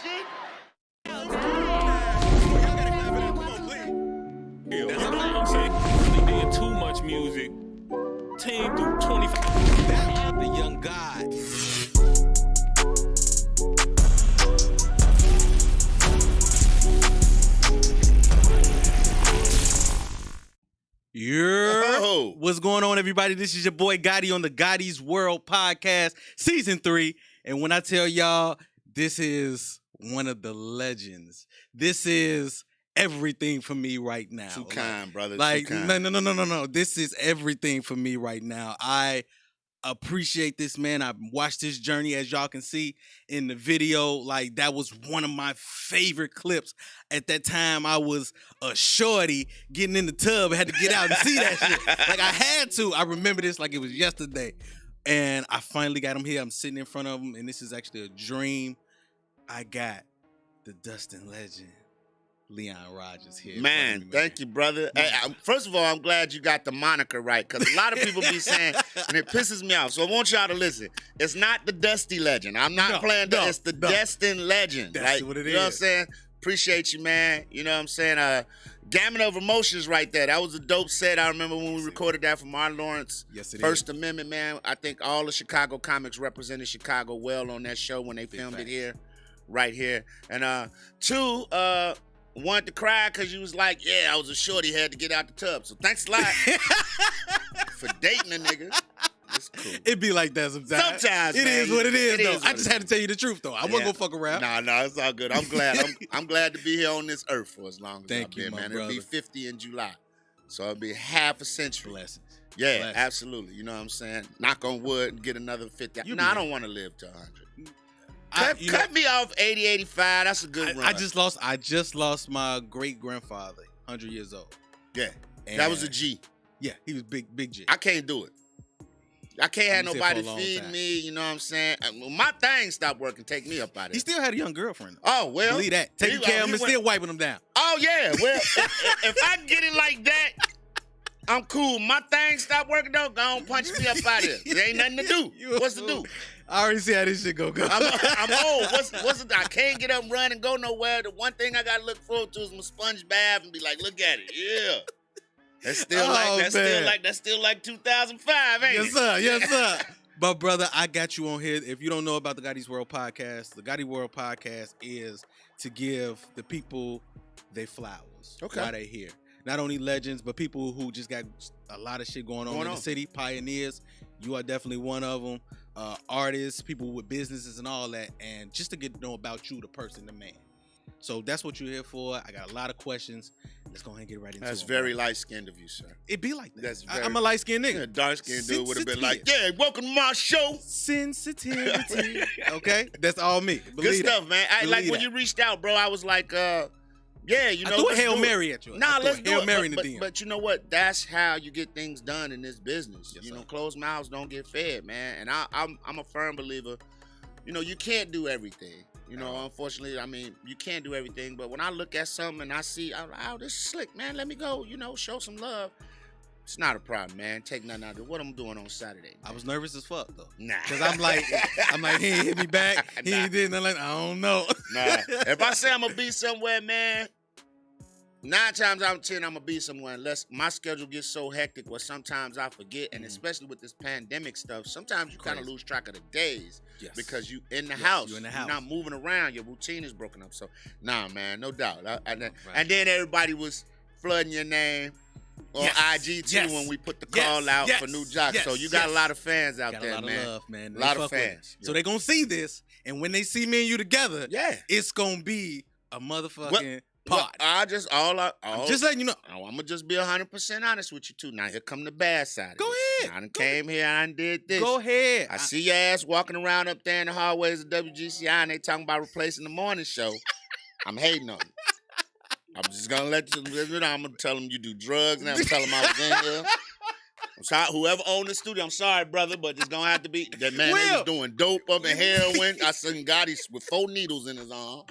shit. Really did too much music. Team through 25. The young god. What's going on, everybody? This is your boy Gotti on the Gotti's World Podcast, Season 3. And when I tell y'all, this is one of the legends. This is everything for me right now. Too kind, brother. Like, Too kind. no. This is everything for me right now. I appreciate this, man. I watched this journey, as y'all can see in the video. Like, that was one of my favorite clips. At that time, I was a shorty getting in the tub. I had to get out and see that shit. Like, I had to. I remember this like it was yesterday. And I finally got him here. I'm sitting in front of him, and this is actually a dream. I got the Dustin Legend Leon Rogers here. Man, thank you, brother. Hey, first of all, I'm glad you got the moniker right, because a lot of people be saying, and it pisses me off. So I want y'all to listen. It's not the Dusty Legend. I'm not playing that. It's the Dustin Legend. That's like, what it is. You know what I'm saying? Appreciate you, man. You know what I'm saying? Gamut of Emotions right there. That was a dope set. I remember when we recorded that for Martin Lawrence. Yes, it First is. Amendment, man. I think all the Chicago comics represented Chicago well on that show when they filmed it here, right here. And two, wanted to cry because you was like, yeah, I was a shorty, had to get out the tub. So thanks a lot for dating a nigga. It's cool. It be like that sometimes. Sometimes, it man. is what it is, It though. is what I just it had to tell you the truth, though. I wasn't gonna fuck around. Nah, it's all good. I'm glad. I'm glad to be here on this earth for as long as Thank I've you, been, my man. brother. It'll be 50 in July. So it'll be half a century. Blessings. Yeah, Blessings. absolutely. You know what I'm saying? Knock on wood and get another 50. You Nah, I be don't want to live to 100. You know, Cut me off 80, 85. That's a good run. I just lost my great grandfather, 100 years old. Yeah, And that was a G. Yeah, he was big G. I can't do it. I can't have He was nobody here for a long feed time. me, you know what I'm saying? My thing stopped working, take me up out of He it. still had a young girlfriend, though. Oh, well. Believe that. Taking care of him and still wiping him down. Oh, yeah. Well, if I get it like that, I'm cool. My thing stopped working, though, go on, punch me up out of here. There ain't nothing to do. What's to do? I already see how this shit go. I'm old. What's it? I can't get up and run and go nowhere. The one thing I got to look forward to is my sponge bath and be like, look at it. Yeah. That's still that's still like 2005, ain't it? Yes, sir. But, brother, I got you on here. If you don't know about the Gotti's World Podcast, the Gotti World Podcast is to give the people their flowers while they're here. Not only legends, but people who just got a lot of shit going on in the city. Pioneers, you are definitely one of them. Artists, people with businesses and all that. And just to get to know about you, the person, the man. So that's what you're here for. I got a lot of questions. Let's go ahead and get right into it. That's very light-skinned of you, sir. It be like that. That's I'm a light-skinned nigga. A dark-skinned dude would have been like, yeah, welcome to my show. Sensitivity. Okay? That's all me. Good stuff, man. Like when you reached out, bro, I was like, yeah, you know. I threw a Hail Mary at you. Nah, let's do Hail it. Mary in the DM. But you know what? That's how you get things done in this business. Yes, you know, sir. closed mouths don't get fed, man. And I'm a firm believer, you know, you can't do everything. You know, unfortunately, I mean, you can't do everything. But when I look at something and I see, I'm like, oh, this is slick, man. Let me go, you know, show some love. It's not a problem, man. Take nothing out of it. What I'm doing on Saturday, man. I was nervous as fuck, though. Nah. Because I'm like, he ain't hit me back. He ain't did nothing. Like, I don't know. Nah. If I say I'm going to be somewhere, man, 9 times out of 10, I'm going to be somewhere unless my schedule gets so hectic where sometimes I forget. And especially with this pandemic stuff, sometimes you kind of lose track of the days because you in the house. You're in the house. You're not moving around. Your routine is broken up. So, nah, man, no doubt. And then everybody was flooding your name on IG, too, when we put the call out for new jocks. So you got a lot of fans out there, man. A lot of love, man. A lot of fans. So they going to see this. And when they see me and you together, it's going to be a motherfucking... Well, I'm just letting you know. I'm gonna just be 100% honest with you too. Now here come the bad side. Go ahead. I done came here and I done did this. Go ahead. I see your ass walking around up there in the hallways of WGCI and they talking about replacing the morning show. I'm hating on you. I'm just gonna let you know. I'm gonna tell them you do drugs and I'm gonna tell them I was in here. I'm sorry, whoever owned the studio, I'm sorry, brother, but it's gonna have to be that man was doing dope up in heroin. I seen Gotti with 4 needles in his arm.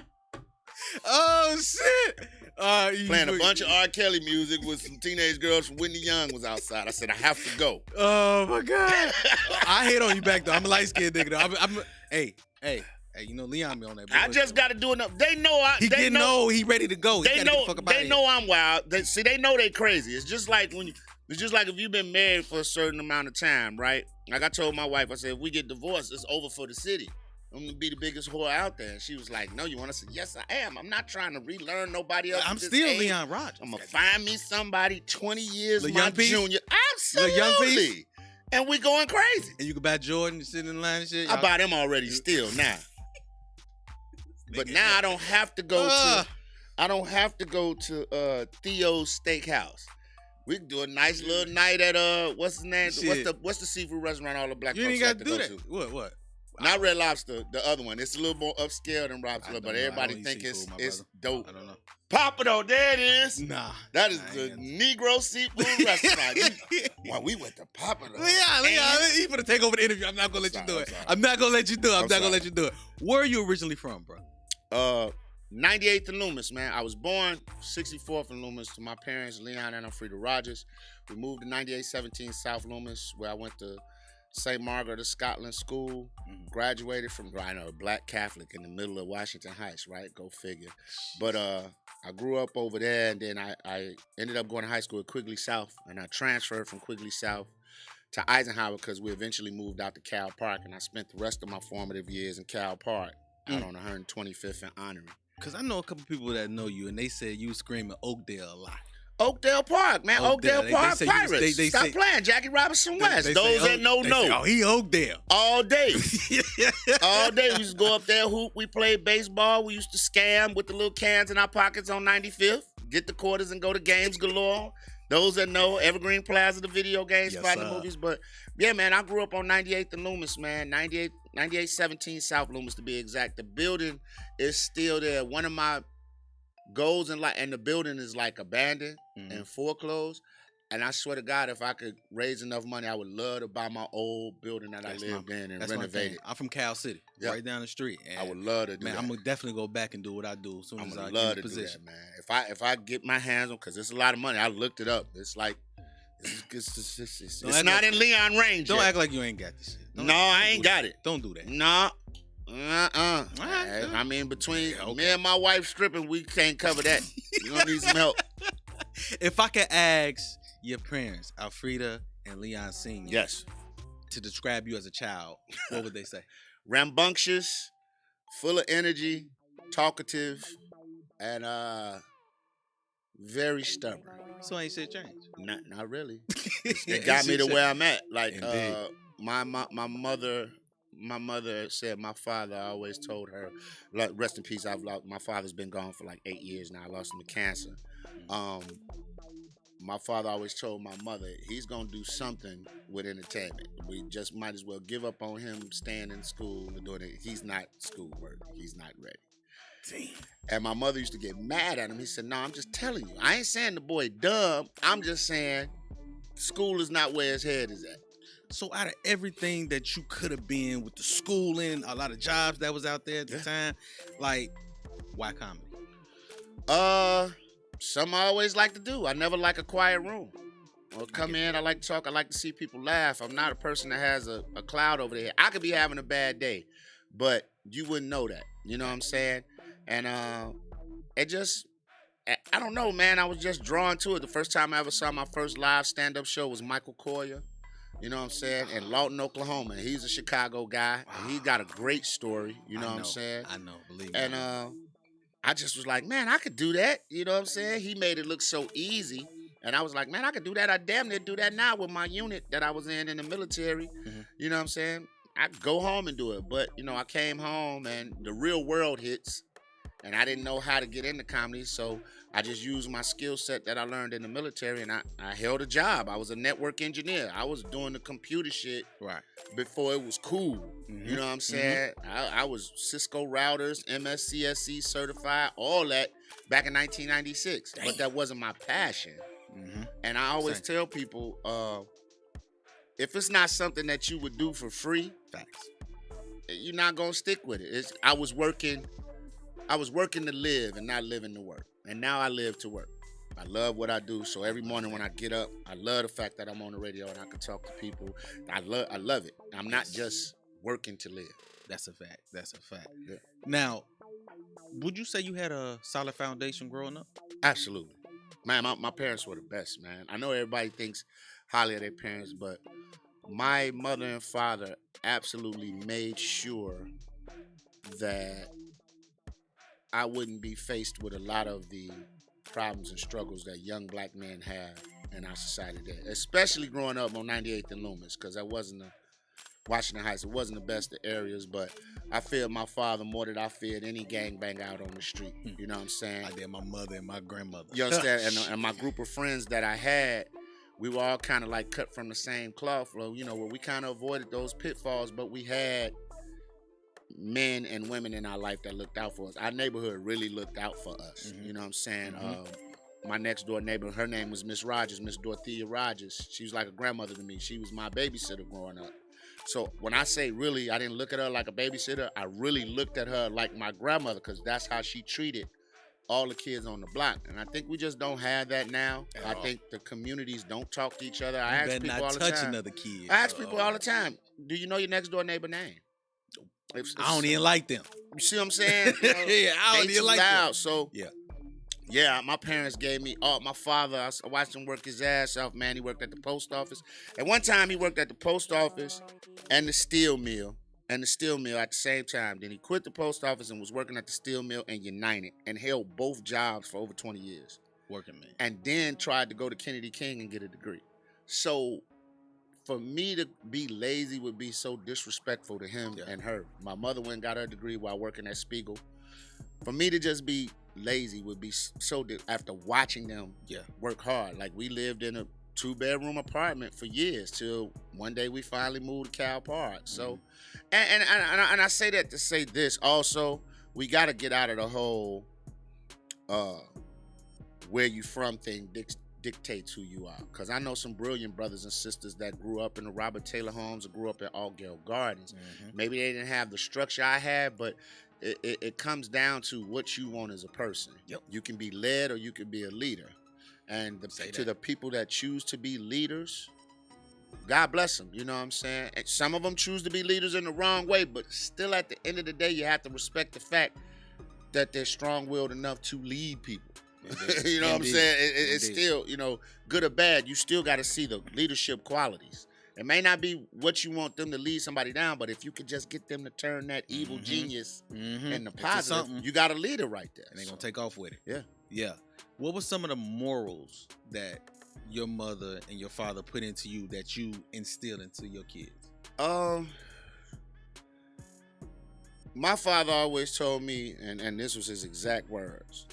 Oh, shit. Playing a bunch of R. Kelly music with some teenage girls from Whitney Young was outside. I said, I have to go. Oh, my God. I hate on you back, though. I'm a light-skinned nigga, though. Hey, Hey, you know Leon be on that. I just got to do enough. They know He getting old. He ready to go. They know I'm wild. They know they crazy. It's just like if you've been married for a certain amount of time, right? Like I told my wife, I said, if we get divorced, it's over for the city. I'm gonna be the biggest whore out there. And she was like, no, you want to say, yes, I am. I'm not trying to relearn nobody else. I'm still age. Leon Rogers. I'm gonna find me somebody 20 years Lil my Young Piece? junior. Absolutely. Lil Young Piece? And we going crazy. And you can buy Jordan and sit in line and shit. I buy them already still now. But now I don't have to go to Theo's Steakhouse. We can do a nice little night at what's his name? Shit. What's the seafood restaurant all the black You folks ain't got like to to do go that. to? What? Not Red Lobster, the other one. It's a little more upscale than Rob's I Club, don't but know. I everybody don't eat think seafood, my it's brother. dope. I don't know. Papado, there it is. Nah. That is I the ain't Negro seafood restaurant. Well, we went to Papado. Leon, you gonna take over the interview. I'm not gonna let you do it. I'm not gonna let you do it. I'm not gonna let you do it. Where are you originally from, bro? 98th and Loomis, man. I was born 64th and Loomis to my parents, Leon and Frida Rogers. We moved to 9817 South Loomis, where I went to St. Margaret of Scotland School. Graduated from, I know, Black Catholic in the middle of Washington Heights, right? Go figure. But I grew up over there, and then I ended up going to high school at Quigley South, and I transferred from Quigley South to Eisenhower because we eventually moved out to Cal Park, and I spent the rest of my formative years in Cal Park out on 125th and Honorary. Because I know a couple people that know you, and they said you screaming Oakdale a lot. Oakdale Park, man. Oakdale Park they Pirates. they Stop say, playing. Jackie Robinson West. Those that know. Oh, he Oakdale. All day. All day. We used to go up there, hoop. We played baseball. We used to scam with the little cans in our pockets on 95th. Get the quarters and go to games galore. Those that know, Evergreen Plaza, the video game spot, the movies. But, yeah, man, I grew up on 98th and Loomis, man. 9817 South Loomis, to be exact. The building is still there. One of my goals in life, and the building is like abandoned and foreclosed. And I swear to God, if I could raise enough money, I would love to buy my old building that I lived in and renovate it. I'm from Cal City, right down the street. And I would love to do that. I'm gonna definitely go back and do what I do as soon as I get in position. Do that, man. If I get my hands on, because it's a lot of money. I looked it up. It's like it's not in Leon range. Don't act like you ain't got this shit. I ain't got it. Don't do that. No. I mean, between me and my wife stripping, we can't cover that. You're gonna need some help. If I could ask your parents, Alfreda and Leon Sr., yes, to describe you as a child, what would they say? Rambunctious, full of energy, talkative, and very stubborn. So ain't shit changed. Not really. It got me to where I'm at. Like my mother said my father, I always told her, rest in peace, my father's been gone for like 8 years now. I lost him to cancer. My father always told my mother, he's going to do something with entertainment. We just might as well give up on him staying in school and doing it. He's not schoolwork. He's not ready. Damn. And my mother used to get mad at him. He said, no, I'm just telling you. I ain't saying the boy dumb. I'm just saying school is not where his head is at. So out of everything that you could have been with the schooling, a lot of jobs that was out there at the time, like, why comedy? Something I always like to do. I never like a quiet room. Or come in, I like to talk, I like to see people laugh. I'm not a person that has a cloud over their head. I could be having a bad day, but you wouldn't know that. You know what I'm saying? And it just, I don't know, man. I was just drawn to it. The first time I ever saw my first live stand-up show was Michael Coyer. You know what I'm saying? In Lawton, Oklahoma. He's a Chicago guy. And he got a great story. You know what I'm saying? I know, believe me. And I just was like, man, I could do that. You know what I'm saying? He made it look so easy. And I was like, man, I could do that. I damn near do that now with my unit that I was in the military. Mm-hmm. You know what I'm saying? I could go home and do it. But, you know, I came home and the real world hits. And I didn't know how to get into comedy. So I just used my skill set that I learned in the military. And I held a job. I was a network engineer. I was doing the computer shit before it was cool. Mm-hmm. You know what I'm saying? Mm-hmm. I was Cisco routers, MSCSE certified, all that back in 1996. Damn. But that wasn't my passion. Mm-hmm. And I always tell people, if it's not something that you would do for free, you're not going to stick with it. I was working to live and not living to work. And now I live to work. I love what I do. So every morning when I get up, I love the fact that I'm on the radio and I can talk to people. I love it. I'm not just working to live. That's a fact. That's a fact. Yeah. Now, would you say you had a solid foundation growing up? Absolutely. Man, my parents were the best, man. I know everybody thinks highly of their parents, but my mother and father absolutely made sure that I wouldn't be faced with a lot of the problems and struggles that young black men have in our society today, especially growing up on 98th and Loomis, because that wasn't Washington Heights. It wasn't the best of areas, but I feared my father more than I feared any gangbang out on the street. You know what I'm saying? I did my mother and my grandmother. You understand? And my group of friends that I had, we were all kind of like cut from the same cloth. Well, you know, where we kind of avoided those pitfalls, but we had men and women in our life that looked out for us. Our neighborhood really looked out for us. You know what I'm saying? My next door neighbor, her name was Miss Rogers, Miss Dorothea Rogers. She was like a grandmother to me. She was my babysitter growing up. So when I say really, I didn't look at her like a babysitter. I really looked at her like my grandmother, because that's how she treated all the kids on the block. And I think we just don't have that now. I think the communities don't talk to each other. I ask people all the time. Touch another kid. I ask people all the time, do you know your next door neighbor name? I don't even like them. You see what I'm saying? You know, Yeah, I don't they even too like loud. them. So yeah, my parents gave me all. My father, I watched him work his ass off, man. He worked at the post office. At one time, he worked at the post office and the steel mill at the same time. Then he quit the post office and was working at the steel mill and United, and held both jobs for over 20 years. Working man. And then tried to go to Kennedy King and get a degree. So for me to be lazy would be so disrespectful to him and her. My mother went and got her degree while working at Spiegel. For me to just be lazy would be so after watching them work hard. Like, we lived in a 2-bedroom apartment for years till one day we finally moved to Cal Park. So, and I say that to say this also, we got to get out of the whole where you from thing dictates who you are. Because I know some brilliant brothers and sisters that grew up in the Robert Taylor homes or grew up in Altgeld Gardens. Maybe they didn't have the structure I had, but it comes down to what you want as a person. You can be led or you can be a leader. And to the people that choose to be leaders, God bless them. You know what I'm saying? And some of them choose to be leaders in the wrong way, but still at the end of the day, you have to respect the fact that they're strong-willed enough to lead people. You know what I'm saying? It's still, you know, good or bad, you still got to see the leadership qualities. It may not be what you want them to lead somebody down, but if you could just get them to turn that evil genius into positive, you got a leader right there. And they're going to take off with it. Yeah. Yeah. What were some of the morals that your mother and your father put into you that you instilled into your kids? My father always told me, and this was his exact words,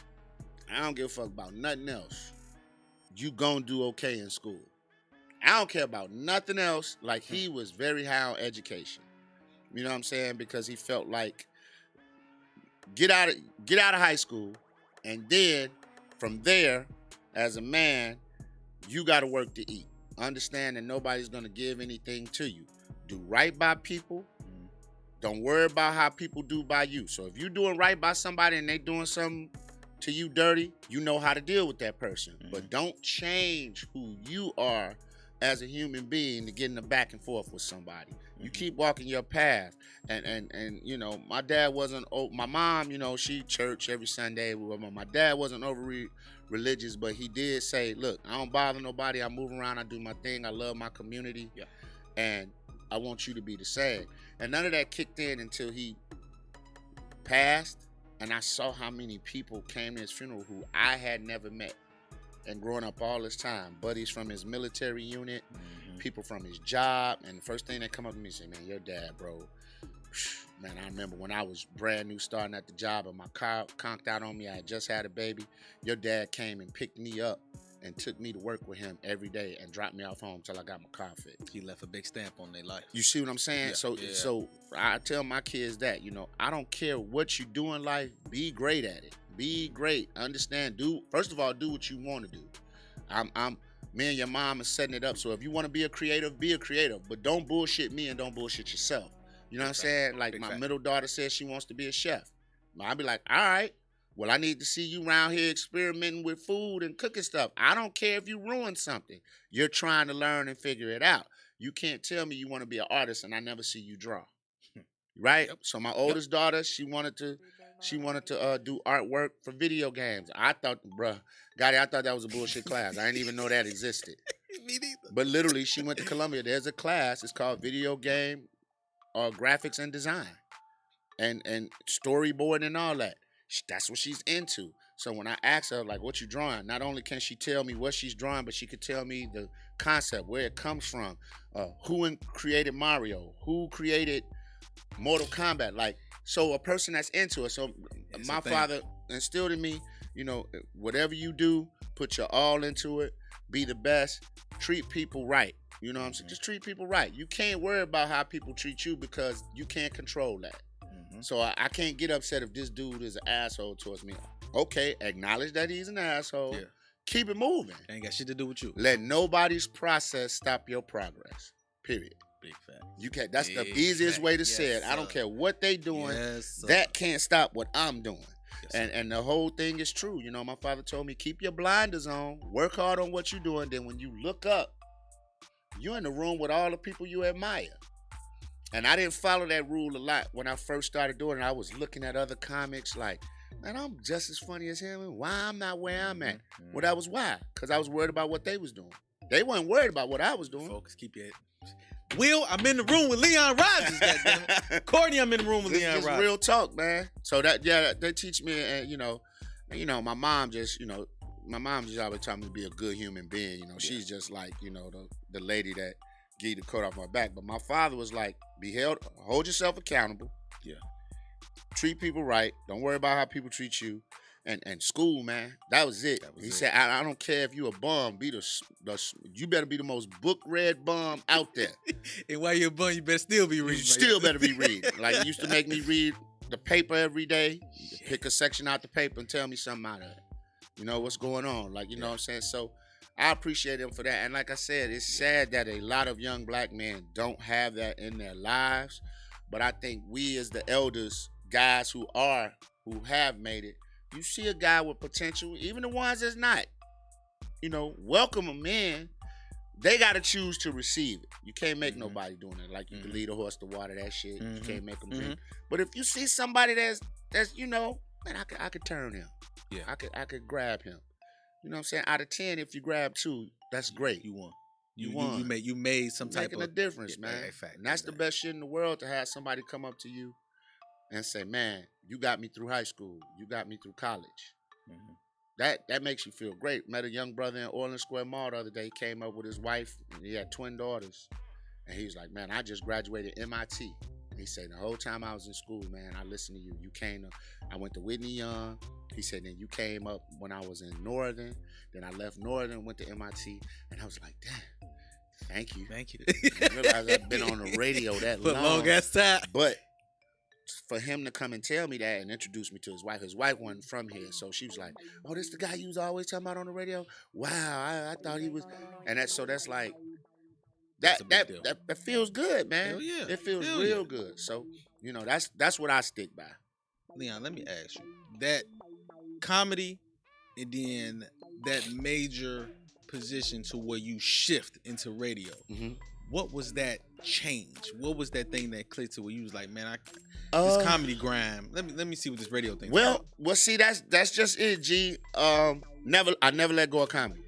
I don't give a fuck about nothing else. You gonna do okay in school. I don't care about nothing else. Like, he was very high on education. You know what I'm saying? Because he felt like get out of high school, and then from there, as a man, you got to work to eat. Understand that nobody's gonna give anything to you. Do right by people. Don't worry about how people do by you. So if you're doing right by somebody and they doing something to you dirty, you know how to deal with that person. But don't change who you are as a human being to get in the back and forth with somebody. You keep walking your path. And you know, my dad wasn't, my mom, you know, she church every Sunday. My dad wasn't over religious, but he did say, look, I don't bother nobody. I move around, I do my thing. I love my community. And I want you to be the same. And none of that kicked in until he passed. And I saw how many people came to his funeral who I had never met. And growing up all this time, buddies from his military unit, people from his job. And the first thing they come up to me and say, man, your dad, bro. Man, I remember when I was brand new starting at the job and my car conked out on me. I had just had a baby. Your dad came and picked me up and took me to work with him every day and dropped me off home until I got my car fixed. He left a big stamp on their life. You see what I'm saying? So I tell my kids that, you know, I don't care what you do in life, be great at it. Be great. Understand, first of all, do what you want to do. Me and your mom is setting it up. So if you want to be a creative, but don't bullshit me and don't bullshit yourself. You know what I'm saying? Like, my middle daughter says she wants to be a chef. I'll be like, all right. Well, I need to see you around here experimenting with food and cooking stuff. I don't care if you ruin something. You're trying to learn and figure it out. You can't tell me you want to be an artist and I never see you draw. right? Yep. So my oldest daughter, she wanted to do artwork for video games. I thought, bruh, Gotti, I thought that was a bullshit class. I didn't even know that existed. Me neither. But literally, she went to Columbia. There's a class. It's called video game graphics and design and storyboard and all that. That's what she's into. So when I asked her, like, what you drawing? Not only can she tell me what she's drawing, but she could tell me the concept, where it comes from, who created Mario, who created Mortal Kombat. Like, so a person that's into it. So It's my a thing. father instilled in me, you know, whatever you do, put your all into it, be the best, treat people right. You know what I'm saying? Just treat people right. You can't worry about how people treat you because you can't control that. So I can't get upset if this dude is an asshole towards me. Okay, acknowledge that he's an asshole. Yeah. Keep it moving. Ain't got shit to do with you. Let nobody's process stop your progress. Period. Big fact. You can't. That's the Big easiest fact. way to Yes, say it. I don't sir. care what they doing. Yes, sir. That can't stop what I'm doing. Yes, sir. And the whole thing is true. You know, my father told me, keep your blinders on, work hard on what you're doing. Then when you look up, you're in the room with all the people you admire. And I didn't follow that rule a lot when I first started doing it. I was looking at other comics like, man, I'm just as funny as him. And why I'm not where I'm at? Well, that was why. Because I was worried about what they was doing. They weren't worried about what I was doing. Focus, keep your head. Will, I'm in the room with Leon Rogers, goddammit. Courtney, I'm in the room with Leon It's Rogers. real talk, man. So that, yeah, they teach me, and you know, my mom just always taught me to be a good human being. You know, she's just like, you know, the lady that gave the coat off my back. But my father was like, hold yourself accountable. Yeah. Treat people right. Don't worry about how people treat you. And school, man, that was it. He said, I don't care if you a bum. You better be the most book-read bum out there. And while you're a bum, you better still be reading. You still better be reading. Like, he used to make me read the paper every day. Pick a section out the paper and tell me something out of it. You know, what's going on. Like, you know what I'm saying? So I appreciate him for that. And like I said, it's sad that a lot of young black men don't have that in their lives. But I think we as the elders, guys who have made it, you see a guy with potential, even the ones that's not, you know, welcome them in. They got to choose to receive it. You can't make nobody doing it. Like, you can lead a horse to water, that shit. You can't make them drink. But if you see somebody that's you know, man, I could turn him. Yeah. I could grab him. You know what I'm saying? Out of 10, if you grab 2, that's great. You won. You won. You made some type making of a difference, man. Fact, and that's the best shit in the world, to have somebody come up to you and say, man, you got me through high school. You got me through college. That makes you feel great. Met a young brother in Orleans Square Mall the other day. He came up with his wife, and he had twin daughters. And he's like, man, I just graduated MIT. And he said, the whole time I was in school, man, I listened to you. I went to Whitney Young. He said, then you came up when I was in Northern. Then I left Northern, went to MIT. And I was like, damn, thank you. Thank you. I realized I've been on the radio that For long. long ass time. But for him to come and tell me that and introduce me to his wife wasn't from here. So she was like, oh, this the guy you was always talking about on the radio? Wow, I thought he was. And that's like, that feels good, man. Hell yeah. It feels Hell real yeah. good. So, you know, that's what I stick by. Leon, let me ask you. That comedy and then that major position to where you shift into radio. What was that change? What was that thing that clicked to where you was like, man, this comedy grind. Let me see what this radio thing. Well, see, that's just it, G. I never let go of comedy.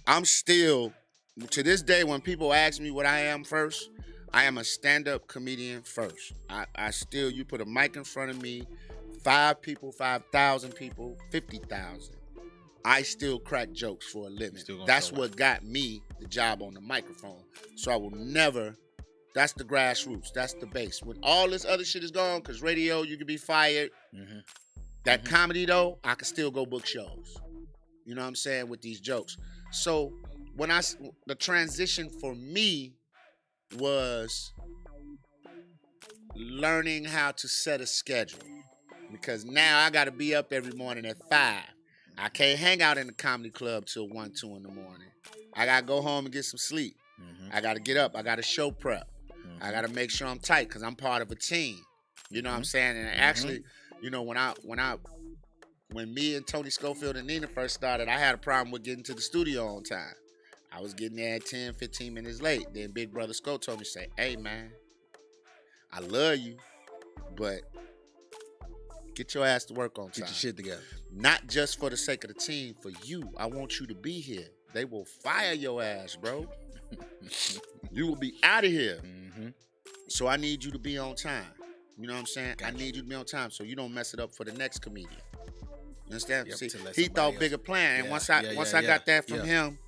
I'm still, to this day, when people ask me what I am first, I am a stand-up comedian first. I still, you put a mic in front of me, 5 people, 5,000 people, 50,000. I still crack jokes for a living. That's what got me the job on the microphone. So I will never, that's the grassroots. That's the base. When all this other shit is gone, because radio, you can be fired. That comedy, though, I can still go book shows. You know what I'm saying? With these jokes. So when the transition for me was learning how to set a schedule. Because now I got to be up every morning at 5. I can't hang out in the comedy club till 1, 2 in the morning. I got to go home and get some sleep. I got to get up. I got to show prep. I got to make sure I'm tight because I'm part of a team. You know what I'm saying? And actually, you know, when me and Tony Schofield and Nina first started, I had a problem with getting to the studio on time. I was getting there at 10, 15 minutes late. Then Big Brother Sco told me, say, hey, man, I love you, But get your ass to work on time. Get your shit together. Not just for the sake of the team, for you. I want you to be here. They will fire your ass, bro. You will be out of here. Mm-hmm. So I need you to be on time. You know what I'm saying? Gotcha. I need you to be on time so you don't mess it up for the next comedian. You understand? Yep, See, to let he somebody thought else- bigger plan. And Yeah, once I yeah. got that from Yeah. him,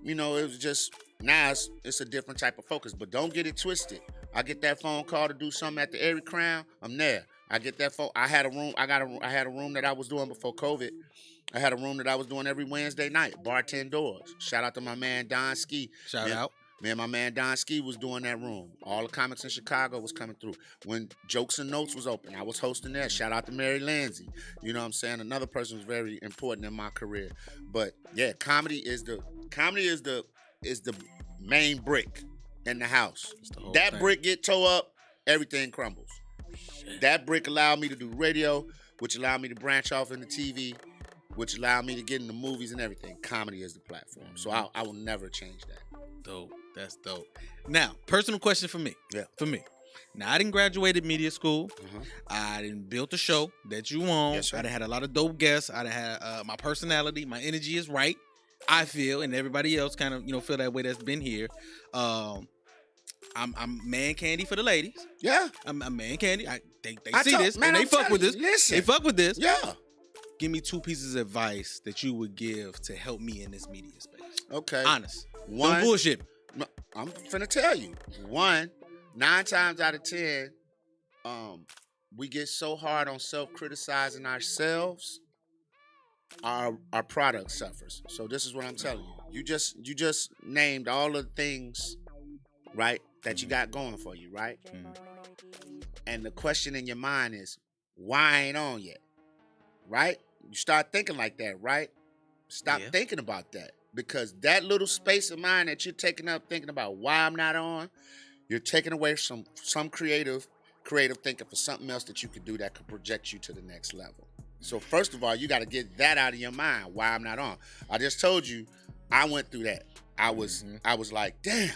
you know, it was just, now it's a different type of focus. But don't get it twisted. I get that phone call to do something at the Airy Crown, I'm there. I get that phone. I had a room. I had a room that I was doing before COVID. I had a room that I was doing every Wednesday night, bartend doors. Shout out to my man Don Ski. Shout out. Me and my man Don Ski was doing that room. All the comics in Chicago was coming through. When Jokes and Notes was open, I was hosting that. Shout out to Mary Lindsay. You know what I'm saying? Another person was very important in my career. But yeah, comedy is the main brick in the house. It's the whole That thing. brick get tore up, everything crumbles. That brick allowed me to do radio, which allowed me to branch off into TV, which allowed me to get into movies and everything. Comedy is the platform. So I will never change that. Dope. That's dope. Now, personal question for me. Yeah. For me. Now, I didn't graduate media school. Uh-huh. I didn't build a show that you own. Yes, sir. I done had a lot of dope guests. I done had my personality, my energy is right. I feel, and everybody else kind of, feel that way that's been here. I'm man candy for the ladies. Yeah. I'm man candy. They I see told- this man, and they I'm fuck with telling this. you, listen. They fuck with this. Yeah. Give me 2 pieces of advice that you would give to help me in this media space. Okay. Honest. One, Don't bullshit. No, I'm finna tell you. 9 times out of 10, we get so hard on self-criticizing ourselves, our product suffers. So this is what I'm telling you. You just named all the things, right, that you got going for you, right? And the question in your mind is, why I ain't on yet? Right? You start thinking like that, right? Stop Yeah. thinking about that. Because that little space of mind that you're taking up thinking about why I'm not on, you're taking away some creative thinking for something else that you could do that could project you to the next level. So first of all, you got to get that out of your mind, why I'm not on. I just told you, I went through that. I was like, damn,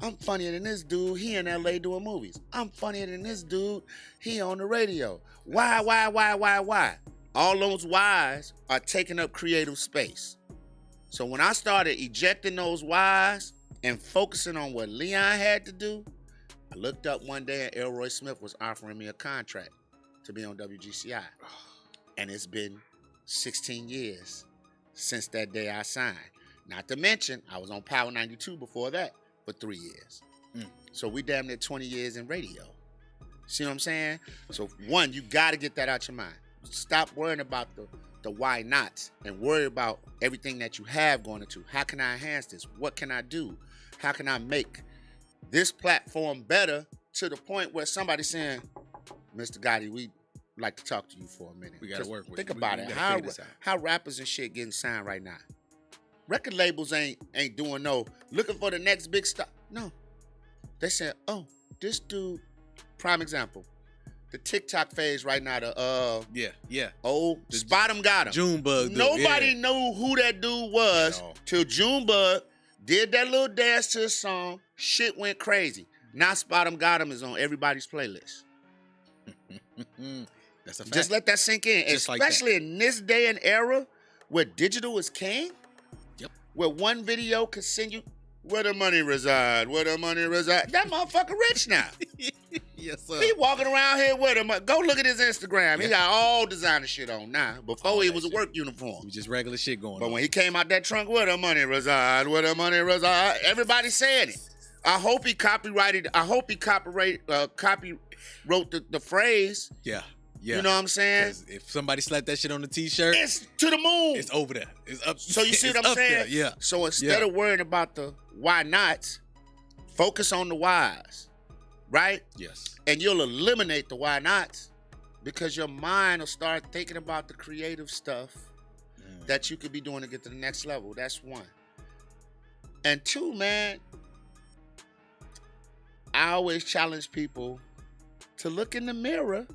I'm funnier than this dude. He in LA doing movies. I'm funnier than this dude. He on the radio. Why? All those whys are taking up creative space. So when I started ejecting those whys and focusing on what Leon had to do, I looked up one day and Elroy Smith was offering me a contract to be on WGCI. And it's been 16 years since that day I signed. Not to mention, I was on Power 92 before that for 3 years. So we damn near 20 years in radio. See what I'm saying? So one, you got to get that out your mind. Stop worrying about the why nots and worry about everything that you have going into. How can I enhance this? What can I do? How can I make this platform better to the point where somebody's saying, Mr. Gotti, we'd like to talk to you for a minute. We gotta 'Cause work with think you. about We it. gotta figure this out. How rappers and shit getting signed right now? Record labels ain't doing no looking for the next big star. No. They said, oh, this dude, prime example. The TikTok phase right now, Spot 'em Got 'em. Junebug dude, Nobody knew who that dude was At all. till Junebug did that little dance to the song. Shit went crazy. Now Spot 'em Got 'em is on everybody's playlist. That's a fact. Just let that sink in. Just like that. Especially in this day and era where digital is king. Yep. Where one video can send you where the money reside. Where the money reside. That motherfucker rich now. Yes, sir. He walking around here with him. Go look at his Instagram. He got all designer shit on now. Before All he that was a shit. work uniform. It was just regular shit going But on. when he came out that trunk, where the money reside, where the money reside, everybody saying it. I hope he copyrighted. I hope he wrote the phrase. Yeah. You know what I'm saying? 'Cause if somebody slapped that shit on the t-shirt, It's to the moon. it's over there. It's up. So you see it's what I'm up there. saying? Yeah. So instead of worrying about the why nots, focus on the whys, right? Yes. And you'll eliminate the why nots because your mind will start thinking about the creative stuff that you could be doing to get to the next level. That's one. And two, man, I always challenge people to look in the mirror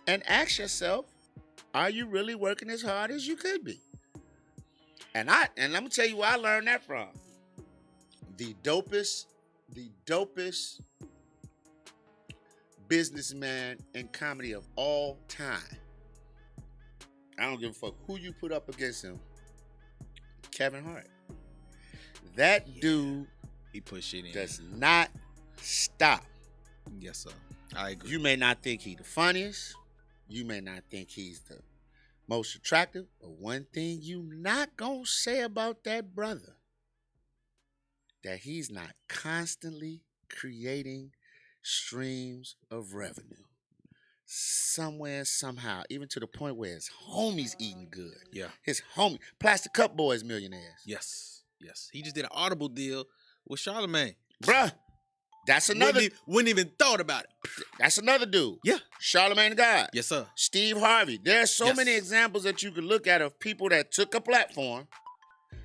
and ask yourself, are you really working as hard as you could be? And let me tell you where I learned that from. The dopest businessman in comedy of all time. I don't give a fuck who you put up against him. Kevin Hart. That dude, he put shit in. Does not stop. Yes, sir. I agree. You may not think he's the funniest. You may not think he's the most attractive. But one thing you not gonna say about that brother, that he's not constantly creating streams of revenue. Somewhere, somehow, even to the point where his homies eating good. Yeah. His homie, Plastic Cup Boys millionaires. Yes. He just did an Audible deal with Charlamagne. Bruh, that's another. Wouldn't even thought about it. That's another dude. Yeah. Charlamagne the God. Yes, sir. Steve Harvey. There's so many examples that you could look at of people that took a platform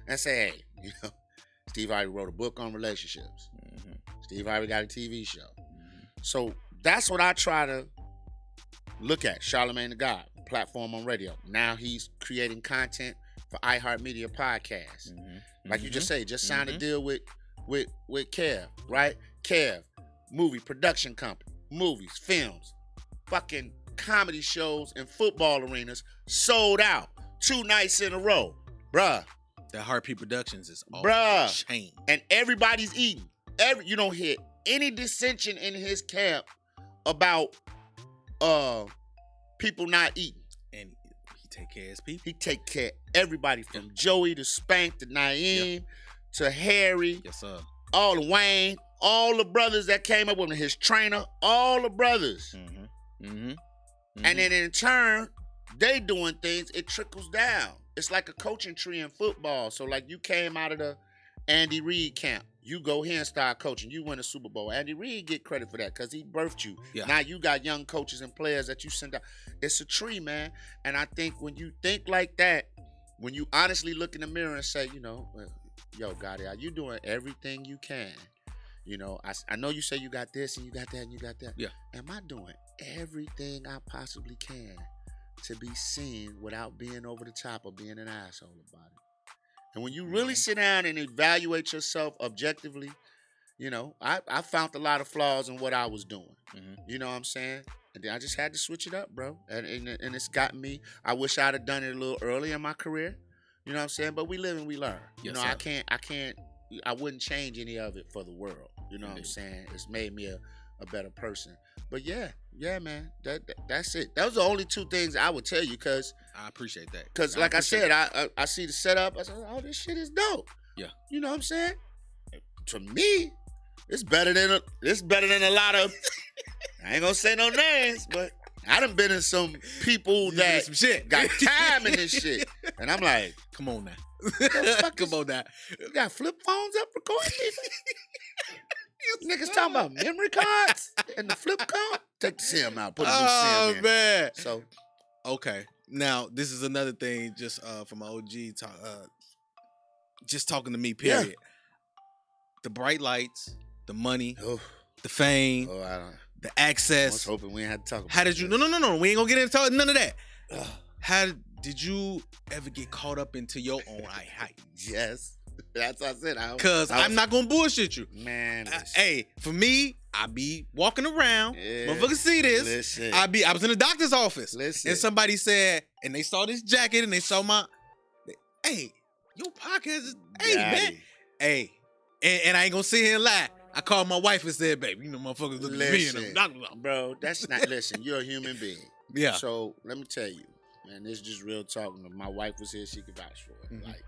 and say, hey, Steve Harvey wrote a book on relationships. Mm-hmm. Steve Harvey got a TV show. Mm-hmm. So that's what I try to look at. Charlamagne the God, platform on radio. Now he's creating content for iHeartMedia podcasts. Mm-hmm. Like you just say, just signed a deal with Kev, right? Kev, movie production company, movies, films, fucking comedy shows and football arenas sold out 2 nights in a row. Bruh. That Heartbeat Productions is all chain. And everybody's eating. You don't hear any dissension in his camp about people not eating. And he take care of his people. He take care of everybody from Joey to Spank to Naeem to Harry. Yes, sir. All the Wayne, all the brothers that came up with him, his trainer, all the brothers. Mm-hmm. Mm-hmm. Mm-hmm. And then in turn, they doing things, it trickles down. It's like a coaching tree in football. So like you came out of the Andy Reid camp. You go here and start coaching. You win a Super Bowl. Andy Reid get credit for that because he birthed you. Yeah. Now you got young coaches and players that you send out. It's a tree, man. And I think when you think like that, when you honestly look in the mirror and say, yo, Gotti, are you doing everything you can? I know you say you got this and you got that and you got that. Yeah. Am I doing everything I possibly can to be seen without being over the top or being an asshole about it? And when you really sit down and evaluate yourself objectively, I found a lot of flaws in what I was doing. Mm-hmm. You know what I'm saying? And then I just had to switch it up, bro. And it's gotten me. I wish I'd have done it a little earlier in my career. You know what I'm saying? But we live and we learn. Yes, sir. I wouldn't change any of it for the world. You know what I'm saying? It's made me a better person. But yeah, man. That's it. Those are the only 2 things I would tell you because I appreciate that. Because like I said, I see the setup. I said, oh, this shit is dope. Yeah. You know what I'm saying? To me, it's better than a lot of I ain't gonna say no names, but I done been in some people that some shit. Got time in this shit. And I'm like, come on now. Come on now. You got flip phones up recording people? Niggas talking about memory cards and the flip card? Take the SIM out, put a new SIM in. Oh, man. So, okay. Now, this is another thing just from my OG, just talking to me, period. Yeah. The bright lights, the money, the fame, the access. I was hoping we ain't had to talk about How did you, no, we ain't gonna get into none of that. How did you ever get caught up into your own hype? Yes. That's what I said. Because I'm not gonna bullshit you. Man. Hey, for me, I be walking around. Yeah, motherfuckers see this. Listen. I was in the doctor's office. Listen. And somebody said, and they saw this jacket and they saw hey, your podcast is, hey, man. Hey. And I ain't gonna sit here and lie. I called my wife and said, baby, motherfuckers looking at me and I'm doctor's office. Bro, that's not, listen, you're a human being. Yeah. So let me tell you, man, this is just real talk. My wife was here, she could vouch for it. Mm-hmm. Like,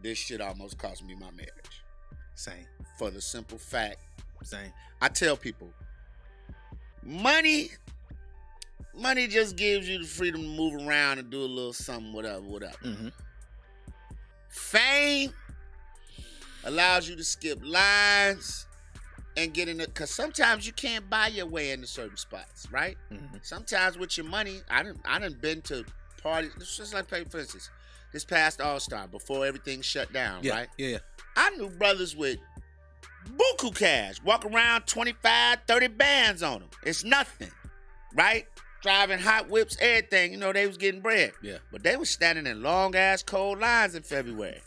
this shit almost cost me my marriage. Same. For the simple fact. Same. I tell people, money just gives you the freedom to move around and do a little something, whatever. Mm-hmm. Fame allows you to skip lines and get in it. Because sometimes you can't buy your way into certain spots, right? Mm-hmm. Sometimes with your money, I done been to parties. It's just like, for instance, this past All-Star, before everything shut down, right? Yeah. I knew brothers with buku cash, walk around 25, 30 bands on them. It's nothing, right? Driving hot whips, everything. They was getting bread. Yeah. But they was standing in long-ass cold lines in February.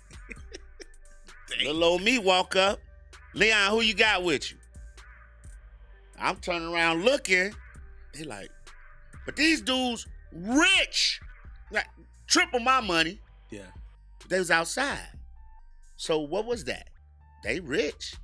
Little old me walk up. Leon, who you got with you? I'm turning around looking. They like, but these dudes rich, like triple my money. Yeah. They was outside. So what was that? They rich,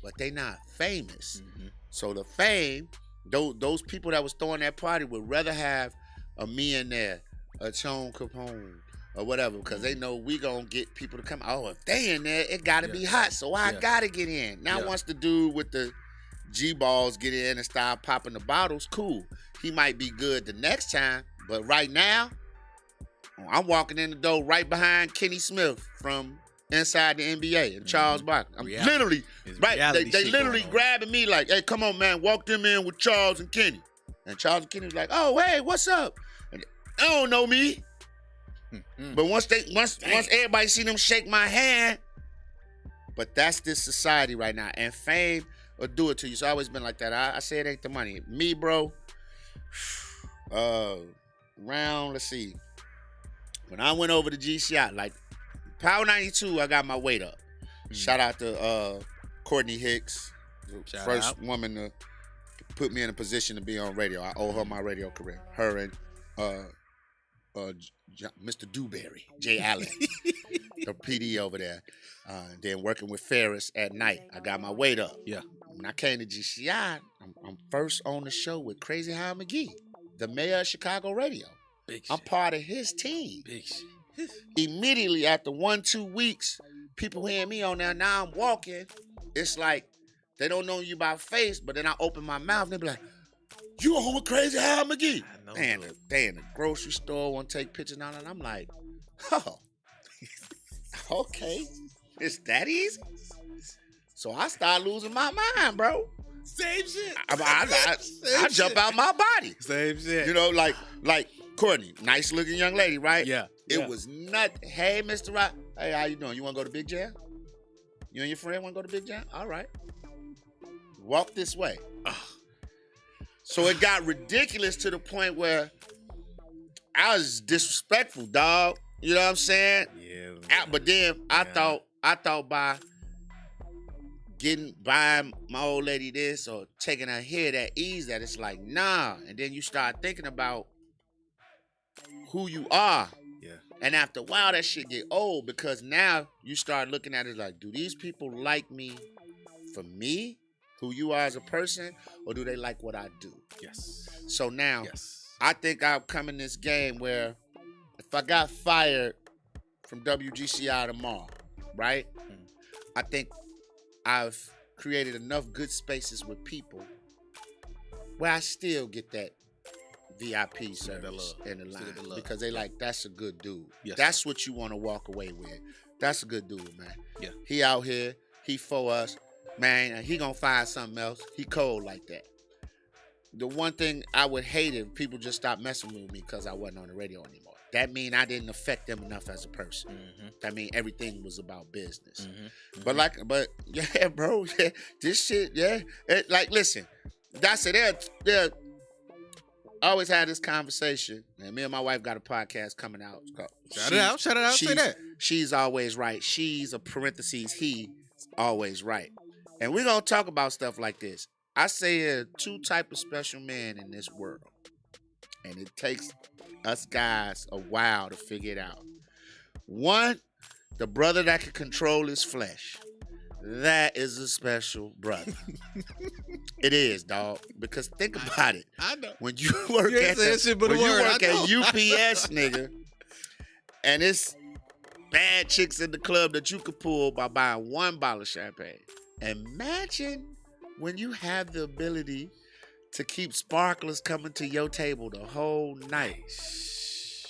but they not famous. Mm-hmm. So the fame, those people that was throwing that party would rather have a me in there, a Chon Capone, or whatever, because they know we gonna get people to come. Oh, if they in there, it gotta be hot, so I gotta get in. Now once the dude with the G-balls get in and start popping the bottles, cool. He might be good the next time, but right now, I'm walking in the door right behind Kenny Smith from inside the NBA and Charles Barkley. I'm literally, right, they literally grabbing me like, hey, come on, man, walk them in with Charles and Kenny. And Charles and Kenny was like, oh, hey, what's up? And they don't know me. But once everybody see them shake my hand, but that's this society right now. And fame will do it to you. It's always been like that. I say it ain't the money. Me, bro, let's see. When I went over to GCI, like Power 92, I got my weight up. Shout out to Courtney Hicks, the first woman to put me in a position to be on radio. I owe her my radio career. Her and Mr. Dewberry, Jay Allen, the PD over there. Then working with Ferris at night. I got my weight up. Yeah. When I came to GCI, I'm first on the show with Crazy Howard McGee, the mayor of Chicago radio. I'm part of his team. Big shit. Immediately after 1-2 weeks, people hearing me on there. Now I'm walking. It's like they don't know you by face, but then I open my mouth and they be like, you on with Crazy Howard McGee? And they in the grocery store want to take pictures now, and I'm like, oh, okay, it's that easy? So I start losing my mind, bro. Same shit. I jump out my body. Same shit. You know, like Courtney, nice looking young lady, right? Yeah. It was nothing. Hey, Mr. Rock. Hey, how you doing? You want to go to Big Jam? You and your friend want to go to Big Jam? All right. Walk this way. So it got ridiculous to the point where I was disrespectful, dog. You know what I'm saying? Yeah. But then I thought by buying my old lady this or taking her here that ease that it's like, nah. And then you start thinking about who you are. Yeah. And after a while, that shit get old because now you start looking at it like, do these people like me for me, who you are as a person, or do they like what I do? Yes. So now, I think I've come in this game where if I got fired from WGCI tomorrow, right? I think I've created enough good spaces with people where I still get that VIP service in the line because they like, that's a good dude. Yes, that's what you want to walk away with. That's a good dude, man. Yeah. He out here. He for us. Man, he gonna find something else. He cold like that. The one thing I would hate if people just stopped messing with me because I wasn't on the radio anymore. That mean I didn't affect them enough as a person. That mean everything was about business. But yeah, bro, yeah, this shit, yeah. Listen, that's it. They're I always had this conversation, and me and my wife got a podcast coming out. Shout it out, say that. She's always right. She's a parentheses, he always right. And we're going to talk about stuff like this. I say there are two type of special men in this world, and it takes us guys a while to figure it out. One, the brother that can control his flesh. That is a special brother. It is, dog. Because think about it. I know. When you work at UPS, nigga, and it's bad chicks in the club that you could pull by buying one bottle of champagne. Imagine when you have the ability to keep sparklers coming to your table the whole night.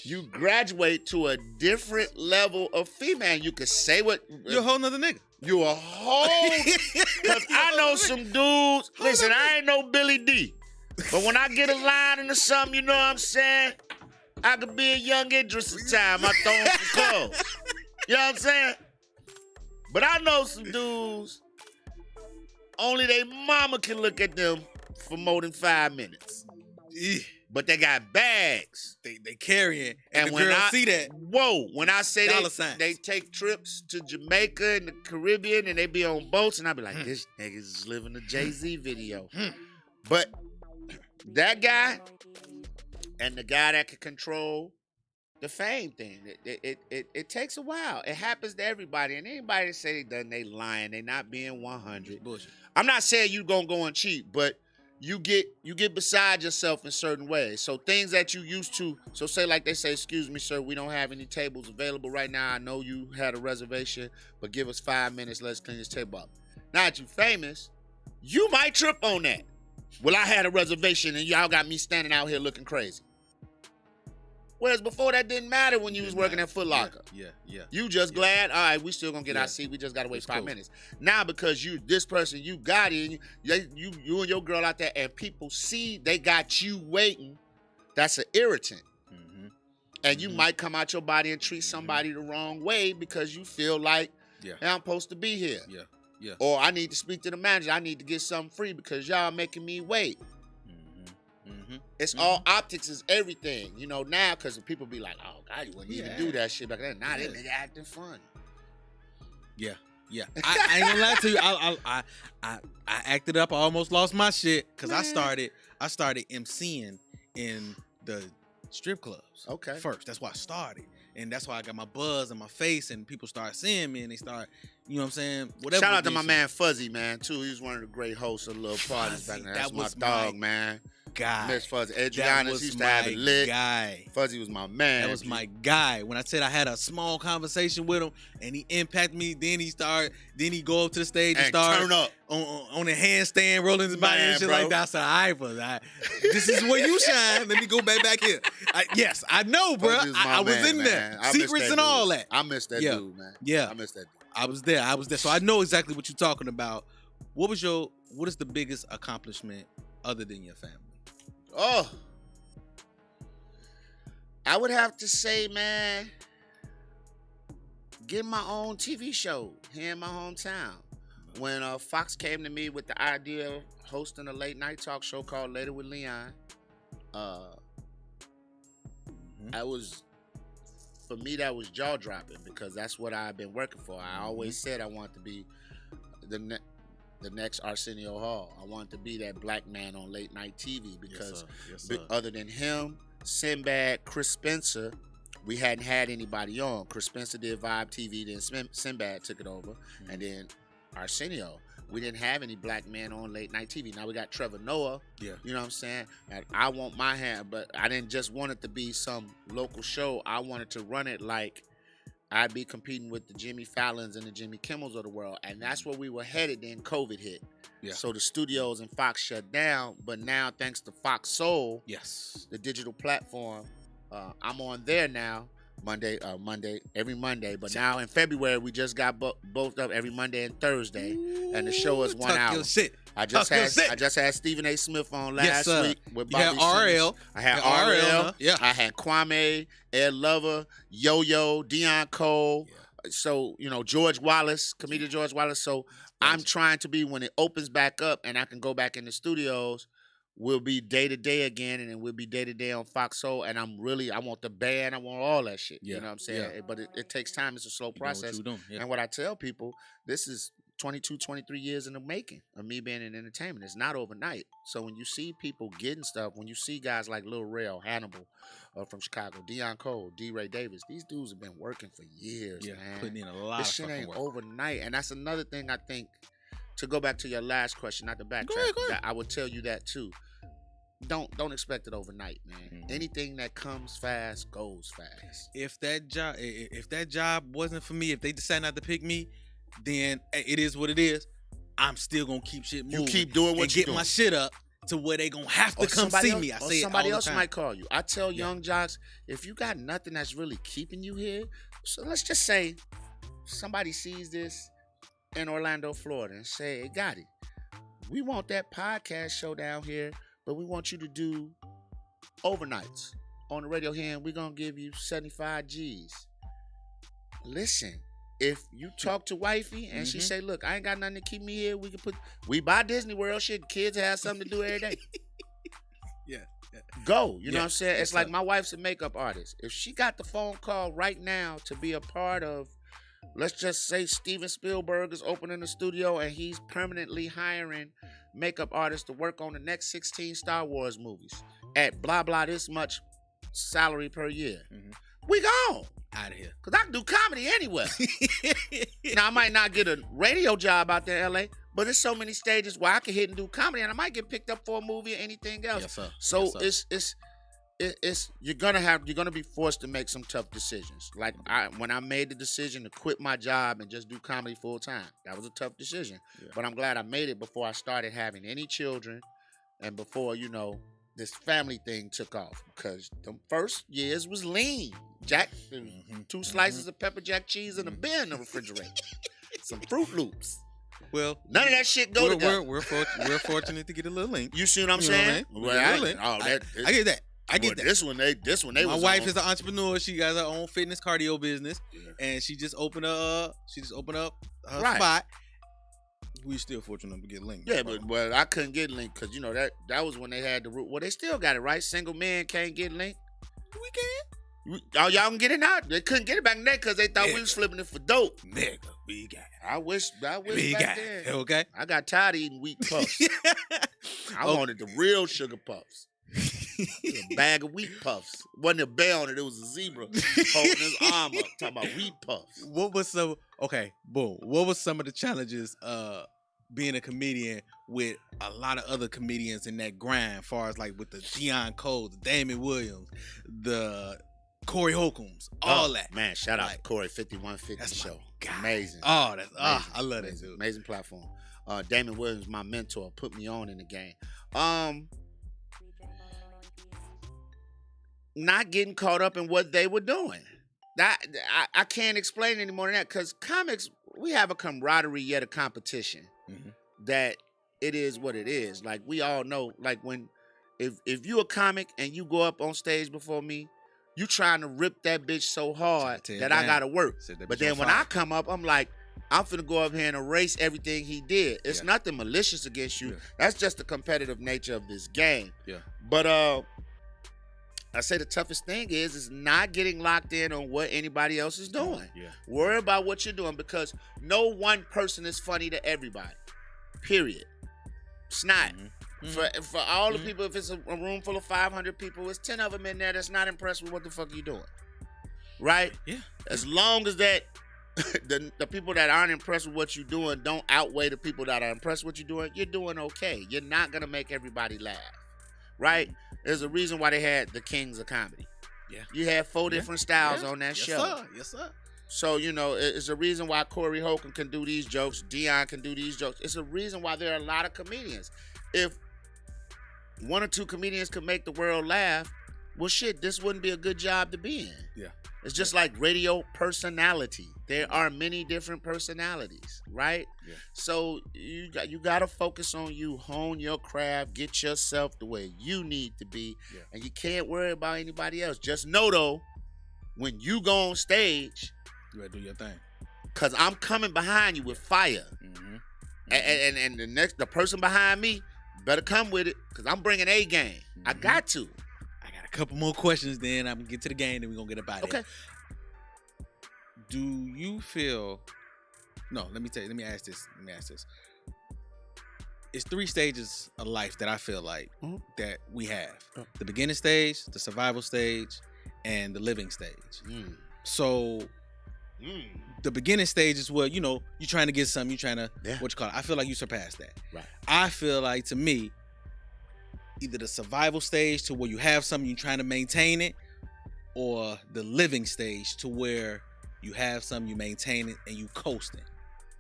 You graduate to a different level of female. You could say what... You're a whole nother nigga. You a whole... Because I know some dudes... Listen, I ain't no Billy D. But when I get a line into something, you know what I'm saying? I could be a young Idris at time. I throw him some clothes. You know what I'm saying? But I know some dudes... Only their mama can look at them for more than 5 minutes. But they got bags. They carrying. And the when I see that. Whoa. When I say they take trips to Jamaica and the Caribbean and they be on boats and I be like, this nigga's living a Jay-Z video. But that guy and the guy that can control the fame thing, it takes a while. It happens to everybody. And anybody that say they lying, they not being 100. Bullshit. I'm not saying you gonna go and cheat, but you get beside yourself in certain ways. So things that you used to, so say like they say, excuse me, sir, we don't have any tables available right now. I know you had a reservation, but give us 5 minutes. Let's clean this table up. Now that you famous, you might trip on that. Well, I had a reservation and y'all got me standing out here looking crazy. Whereas before that didn't matter when you was working at Foot Locker. Yeah. You just glad, all right, we still gonna get our seat. We just gotta wait 5 minutes. Now because this person, you got it, you and your girl out there, and people see they got you waiting, that's an irritant. Mm-hmm. And you might come out your body and treat somebody the wrong way because you feel like, hey, I'm supposed to be here. Yeah. Or I need to speak to the manager. I need to get something free because y'all making me wait. It's all optics is everything, now, because people be like, oh, God, you wouldn't even do that shit back then. Nah, they nigga acting fun. Yeah. I ain't gonna lie to you. I acted up. I almost lost my shit because I started MCing in the strip clubs. Okay. First, that's why I started. And that's why I got my buzz in my face, and people start seeing me, and they start, you know what I'm saying? Whatever. Shout out to my man Fuzzy, man, too. He was one of the great hosts of the little parties back then. That's my dog, man. Guy. Miss Fuzzy. Adriana's used to have it lit. Guy. Fuzzy was my man. That was my guy. When I said I had a small conversation with him and he impacted me, then he go up to the stage and start turn up on the handstand, rolling his body and shit like that. I said, all right, this is where you shine. Let me go back here. Yes, I know, bro. I was in there. Secrets and all that. I miss that dude, man. Yeah. I miss that dude. I was there. So I know exactly what you're talking about. What is the biggest accomplishment other than your family? Oh, I would have to say, man, getting my own TV show here in my hometown. When Fox came to me with the idea of hosting a late night talk show called Later with Leon, for me, that was jaw dropping because that's what I've been working for. I always said I want to be the next Arsenio Hall. I wanted to be that black man on late night TV because other than him, Sinbad, Chris Spencer, we hadn't had anybody on. Chris Spencer did Vibe TV, then Sinbad took it over, and then Arsenio. We didn't have any black men on late night TV. Now we got Trevor Noah. Yeah. You know what I'm saying? And I want my hand, but I didn't just want it to be some local show. I wanted to run it like I'd be competing with the Jimmy Fallons and the Jimmy Kimmels of the world. And that's where we were headed. Then COVID hit. Yeah. So the studios and Fox shut down. But now, thanks to Fox Soul, the digital platform, I'm on there now. Every Monday. But now in February, we just got both up every Monday and Thursday. And the show is 1 hour. Your shit. I just had Stephen A. Smith on last week with Bobby Simmons. RL. I had RL. Yeah. I had Kwame, Ed Lover, Yo-Yo, Deion Cole. Yeah. So, George Wallace, comedian George Wallace. So I'm trying to be, when it opens back up and I can go back in the studios, we'll be day-to-day again, and then we'll be day-to-day on Fox Soul, and I want the band, I want all that shit. Yeah. You know what I'm saying? Yeah. But it takes time. It's a slow process. And what I tell people, this is 22, 23 years in the making of me being in entertainment. It's not overnight. So when you see people getting stuff, when you see guys like Lil Rel, Hannibal from Chicago, Deion Cole, D. Ray Davis, these dudes have been working for years, man. Putting in a lot this of shit ain't work. overnight. And that's another thing I think, to go back to your last question, not to backtrack, go ahead. I would tell you that too. Don't expect it overnight, man. Anything that comes fast goes fast. If that job wasn't for me, if they decide not to pick me, then it is what it is. I'm still gonna keep shit moving. You keep doing what you get my shit up to where they gonna have to come see me. I say somebody it all else the time. might call you. I tell young jocks, if you got nothing that's really keeping you here, so let's just say somebody sees this in Orlando, Florida, and say, "Hey, Gotti, we want that podcast show down here, but we want you to do overnights on the radio here, and we're going to give you 75 G's. Listen, if you talk to wifey and she say, look, I ain't got nothing to keep me here, we buy Disney World shit, kids have something to do every day. Yeah. Go. You know what I'm saying? It's like my wife's a makeup artist. If she got the phone call right now to be a part of, let's just say Steven Spielberg is opening a studio and he's permanently hiring makeup artist to work on the next 16 Star Wars movies at blah blah this much salary per year. We gone. Out of here. Because I can do comedy anywhere. Now, I might not get a radio job out there in LA, but there's so many stages where I can hit and do comedy, and I might get picked up for a movie or anything else. Yes, sir. So Yes, sir. it's you're gonna be forced to make some tough decisions. Like when I made the decision to quit my job and just do comedy full time, that was a tough decision. Yeah. But I'm glad I made it before I started having any children, and before this family thing took off, because the first years was lean. Jack, 2 slices of pepper jack cheese in a bin in the refrigerator, some Fruit Loops. Well, None of that shit go together. We're fortunate to get a little link. You see what I'm You know what I saying? mean? Well, I get that. I get that. This one they My was wife on. is an entrepreneur. She got her own fitness cardio business, and she just opened up her Right. spot. We still fortunate to get linked. Yeah, but I couldn't get linked because that was when they had the rule. Well, they still got it right. Single men can't get linked. we can. Oh, y'all can get it now. They couldn't get it back then because they thought we was flipping it for dope. Nigga, we got it. I wish We back got then. it. Okay. I got tired of eating wheat puffs. I wanted the real sugar puffs. A bag of wheat puffs. Wasn't a bear on it. It was a zebra holding his arm up, talking about wheat puffs. What was some of the challenges being a comedian with a lot of other comedians in that grind, far as like with the Deion Cole, the Damon Williams, the Corey Holcombs, all that. Man, shout out Like, to Corey 5150 that's my show. guy. Amazing. Oh, that's Amazing. I love that Amazing. dude. Amazing platform. Damon Williams, my mentor, put me on in the game. Not getting caught up in what they were doing. That I can't explain any more than that, because comics, we have a camaraderie yet a competition. That it is what it is. Like, we all know, like, if you a comic and you go up on stage before me, you trying to rip that bitch so hard that I gotta work. But then when I come up, I'm like, I'm finna go up here and erase everything he did. It's nothing malicious against you. Yeah. That's just the competitive nature of this game. Yeah. But I say the toughest thing is not getting locked in on what anybody else is doing. Yeah. Worry about what you're doing, because no one person is funny to everybody. Period. It's not. For all the people, if it's a room full of 500 people, it's 10 of them in there that's not impressed with what the fuck you doing. Right? Yeah. As long as that the people that aren't impressed with what you're doing don't outweigh the people that are impressed with what you're doing, you're doing okay. You're not going to make everybody laugh. Right? There's a reason why they had the Kings of Comedy. Yeah. You had 4 different styles on that show. Sir. Yes, sir. So, it's a reason why Corey Holcomb can do these jokes, Deion can do these jokes. It's a reason why there are a lot of comedians. If 1 or 2 comedians could make the world laugh, well, shit, this wouldn't be a good job to be in. Yeah. It's just like radio personality. There are many different personalities, right? Yeah. So you got to focus on you, hone your craft, get yourself the way you need to be, and you can't worry about anybody else. Just know, though, when you go on stage, you gotta do your thing. because I'm coming behind you with fire. And the person behind me better come with it, because I'm bringing A game. I got to. I got a couple more questions, then I'm gonna get to the game, then we're gonna get up out of here. Okay. Do you feel? No, let me ask this. It's 3 stages of life that I feel like that we have: the beginning stage, the survival stage, and the living stage. So the beginning stage is what, you're trying to get something, you're trying to what you call it. I feel like you surpassed that. Right. I feel like, to me, either the survival stage to where you have something, you're trying to maintain it, or the living stage to where you have something, you maintain it, and you coasting.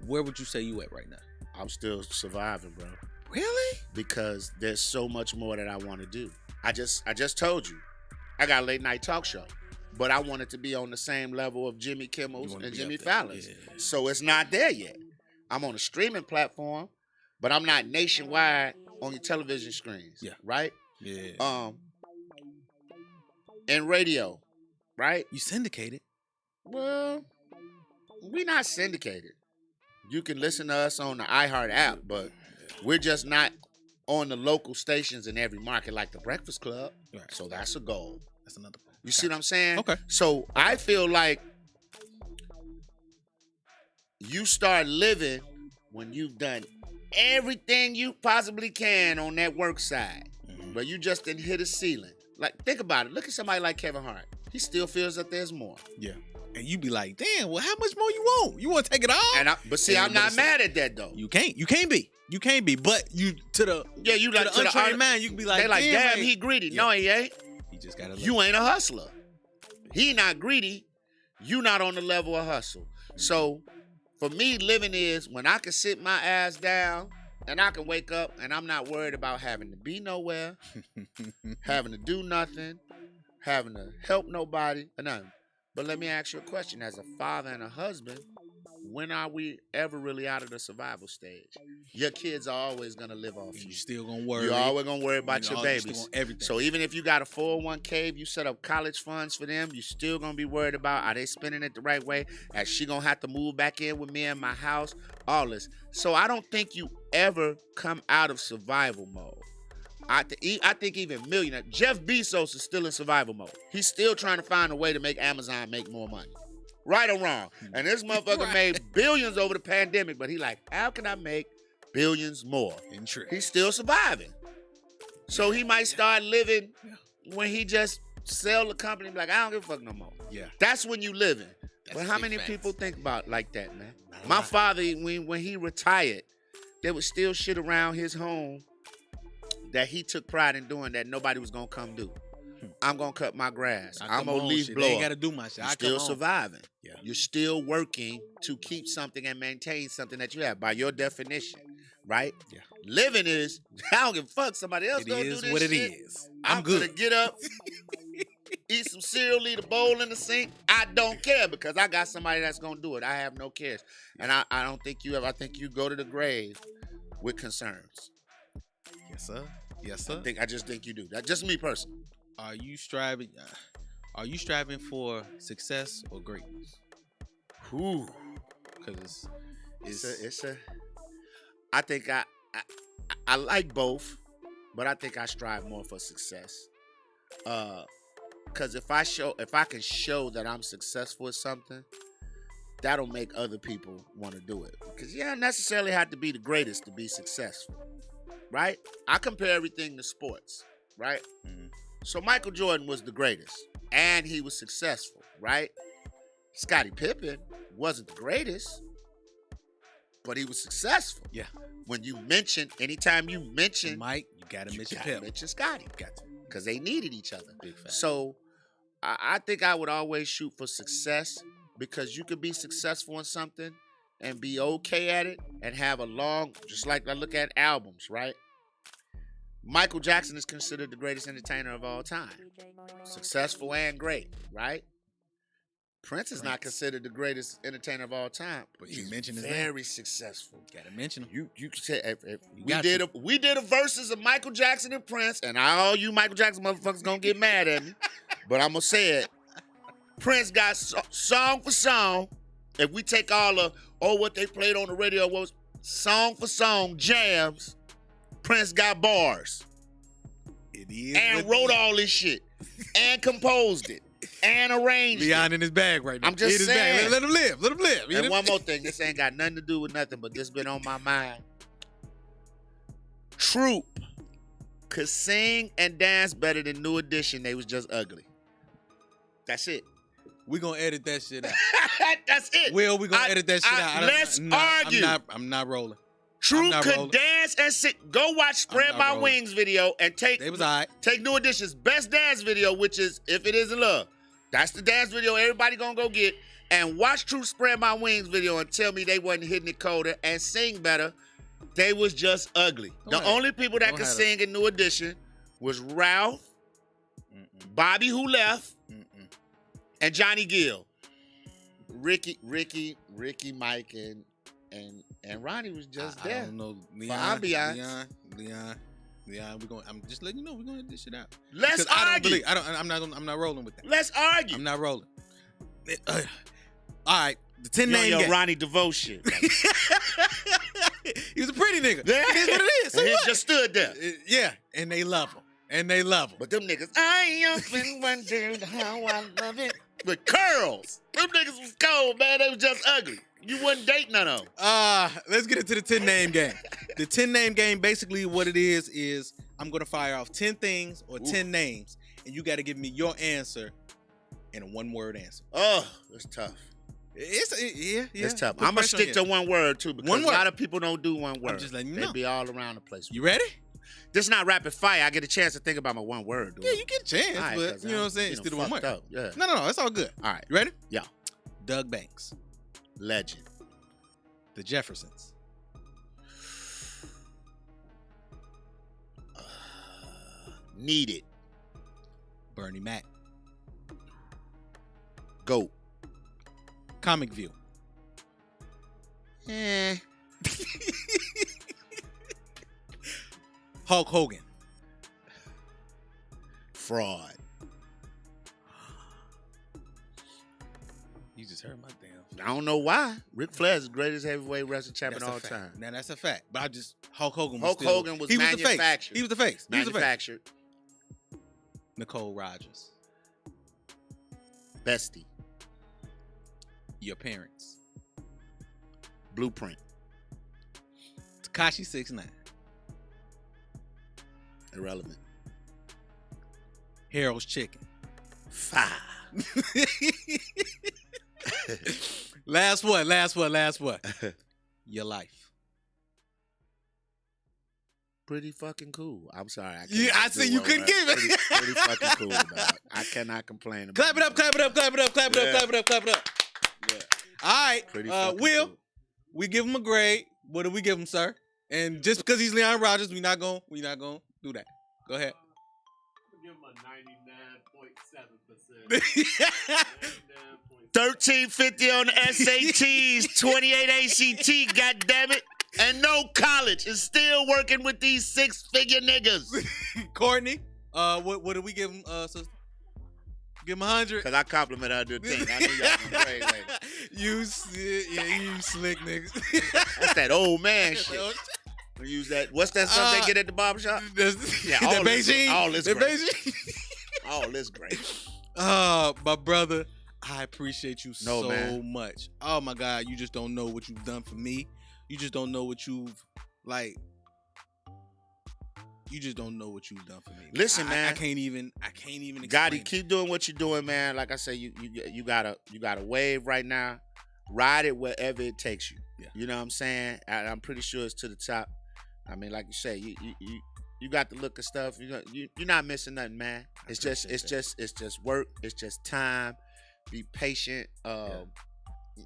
Where would you say you at right now? I'm still surviving, bro. Really? Because there's so much more that I want to do. I just told you, I got a late night talk show, but I want it to be on the same level of Jimmy Kimmel's and Jimmy Fallon's. Yeah. So it's not there yet. I'm on a streaming platform, but I'm not nationwide on your television screens. Yeah. Right? Yeah. And radio, right? You syndicated. Well, we not syndicated. You can listen to us on the iHeart app, but we're just not on the local stations in every market like the Breakfast Club. Right. So that's a goal. That's another one. You see what I'm saying? Okay. So I feel like you start living when you've done everything you possibly can on that work side, but you just didn't hit a ceiling. Like, think about it. Look at somebody like Kevin Hart. He still feels that there's more. Yeah. And you be like, damn, well, how much more you want? You want to take it all? But see, I'm not mad at that, though. You can't be. But you to the untrained man, you can be like, they like, damn, he greedy. Yeah. No, he ain't. He just gotta. You ain't a hustler. He not greedy. You not on the level of hustle. So, for me, living is when I can sit my ass down and I can wake up and I'm not worried about having to be nowhere, having to do nothing, having to help nobody, or nothing. But let me ask you a question. As a father and a husband, when are we ever really out of the survival stage? Your kids are always going to live off you. You're still going to worry. You're always going to worry about your babies. Still everything. So even if you got a 401k, if you set up college funds for them, you're still going to be worried about, are they spending it the right way? Is she going to have to move back in with me in my house? All this. So I don't think you ever come out of survival mode. I think even millionaire, Jeff Bezos is still in survival mode. He's still trying to find a way to make Amazon make more money. Right or wrong. And this motherfucker made billions over the pandemic, but he like, how can I make billions more? He's still surviving. So he might start living when he just sell the company, like, I don't give a fuck no more. Yeah. That's when you living. But how many people think about like that, man? My father, when he retired, there was still shit around his home that he took pride in doing that nobody was going to come do. I'm going to cut my grass. I'm going to leaf blower. They ain't got to do my shit. You're still surviving. Yeah. You're still working to keep something and maintain something that you have by your definition, right? Yeah. Living is, I don't give a fuck. Somebody else going to do this shit. It is what it is. I'm good. I'm going to get up, eat some cereal, leave the bowl in the sink. I don't care because I got somebody that's going to do it. I have no cares. And I don't think you ever. I think you go to the grave with concerns. Yes, sir. Yes, sir. I just think you do. That's just me personally. Are you striving for success or greatness? Whew. Because I think I like both, but I think I strive more for success. Because if I can show that I'm successful at something, that'll make other people want to do it. Because you don't necessarily have to be the greatest to be successful. Right? I compare everything to sports, right? Mm-hmm. So Michael Jordan was the greatest, and he was successful, right? Scottie Pippen wasn't the greatest, but he was successful. Yeah. When you mention, anytime you mention Mike, you gotta mention Pippen. Mention Scottie. Got to. Because they needed each other. Big fact. So I think I would always shoot for success because you could be successful in something and be okay at it and have a long, just like I look at albums, right? Michael Jackson is considered the greatest entertainer of all time. Successful and great, right? Prince is not considered the greatest entertainer of all time, but he's very successful. Gotta mention him. You could say we did a verses of Michael Jackson and Prince, and all you Michael Jackson motherfuckers gonna get mad at me, but I'm gonna say it. Prince got song for song. If we take all of what they played on the radio was song for song jams, Prince got bars. It is. And wrote all this shit. And composed it. And arranged Leon it. in his bag right now. I'm just saying. Let him live. Let him live. And one more thing. This ain't got nothing to do with nothing, but this been on my mind. Troop could sing and dance better than New Edition. They was just ugly. That's it. We're going to edit that shit out. That's it. Will, we're going to edit that shit out. Let's argue. I'm not rolling. Troop could dance and sing. Go watch Spread My Wings video and take New Edition's best dance video, which is If It Isn't Love. That's the dance video everybody gonna go get. And watch Troop Spread My Wings video and tell me they wasn't hitting it colder and sing better. They was just ugly. The only people that could sing in New Edition was Ralph, Bobby Who Left, and Johnny Gill. Ricky, Mike, and Ronnie was just there. I don't know. Leon, we're going. I'm just letting you know we're going to this shit out. Let's argue. I'm not rolling with that. Let's argue. I'm not rolling. All right, the 10 name game. Ronnie DeVoe shit. He was a pretty nigga. Yeah. It is what it is. So he just stood there. Yeah, and they love him. But them niggas, I often wondered how I love it. with curls. Them niggas was cold, man. They was just ugly. You wouldn't date none of them. Let's get into the 10 name game. The 10 name game, basically what it is I'm going to fire off 10 things or 10 names, and you got to give me your answer in a one-word answer. Oh, it's tough. It's tough. I'm going to stick to one word, too, because a lot of people don't do one word. I'm just letting you know. They be all around the place. You ready? This is not rapid fire. I get a chance to think about my one word, dude. Yeah, you get a chance, right, but you know what I'm saying? Instead of one word. Up. Yeah. No, it's all good. All right. You ready? Yeah. Doug Banks. Legend. The Jeffersons. Needed. Bernie Mac. GOAT. Comic View. Hulk Hogan. Fraud. You just hurt my damn. I don't know why. Ric Flair is the greatest heavyweight wrestling champion of all fact. time. Now that's a fact. But Hulk Hogan was manufactured. He was the face. Manufactured. Nicole Rogers. Bestie. Your parents. Blueprint. Tekashi 6ix9ine. Irrelevant. Harold's Chicken. 5. Last one. Your life. Pretty fucking cool. I'm sorry. I see you couldn't give it. Pretty fucking cool, dog. I cannot complain about Clap it up. Yeah. All right. Will, cool. we give him a grade. What do we give him, sir? And just because he's Leon Rogers, we not gonna do that. Go ahead. I'm gonna give him a 99.7%. 1350 on the SATs, 28 ACT, goddammit. And no college. Is still working with these 6-figure niggas. Courtney, what do we give him, sister? Give him 100. Cause I compliment her to the thing. I knew y'all gonna pray later. You slick niggas. That's that old man shit. We use that. What's that stuff they get at the barbershop? Yeah, all this great. All this great. My brother, I appreciate you so much. Oh my God, you just don't know what you've done for me. You just don't know what you've You just don't know what you've done for me. Listen, man. I can't even explain. Gotti, keep doing what you're doing, man. Like I say, you got a wave right now. Ride it wherever it takes you. Yeah. You know what I'm saying? I'm pretty sure it's to the top. I mean, like you say, you got the look of stuff. You're not missing nothing, man. It's just work. It's just time. Be patient.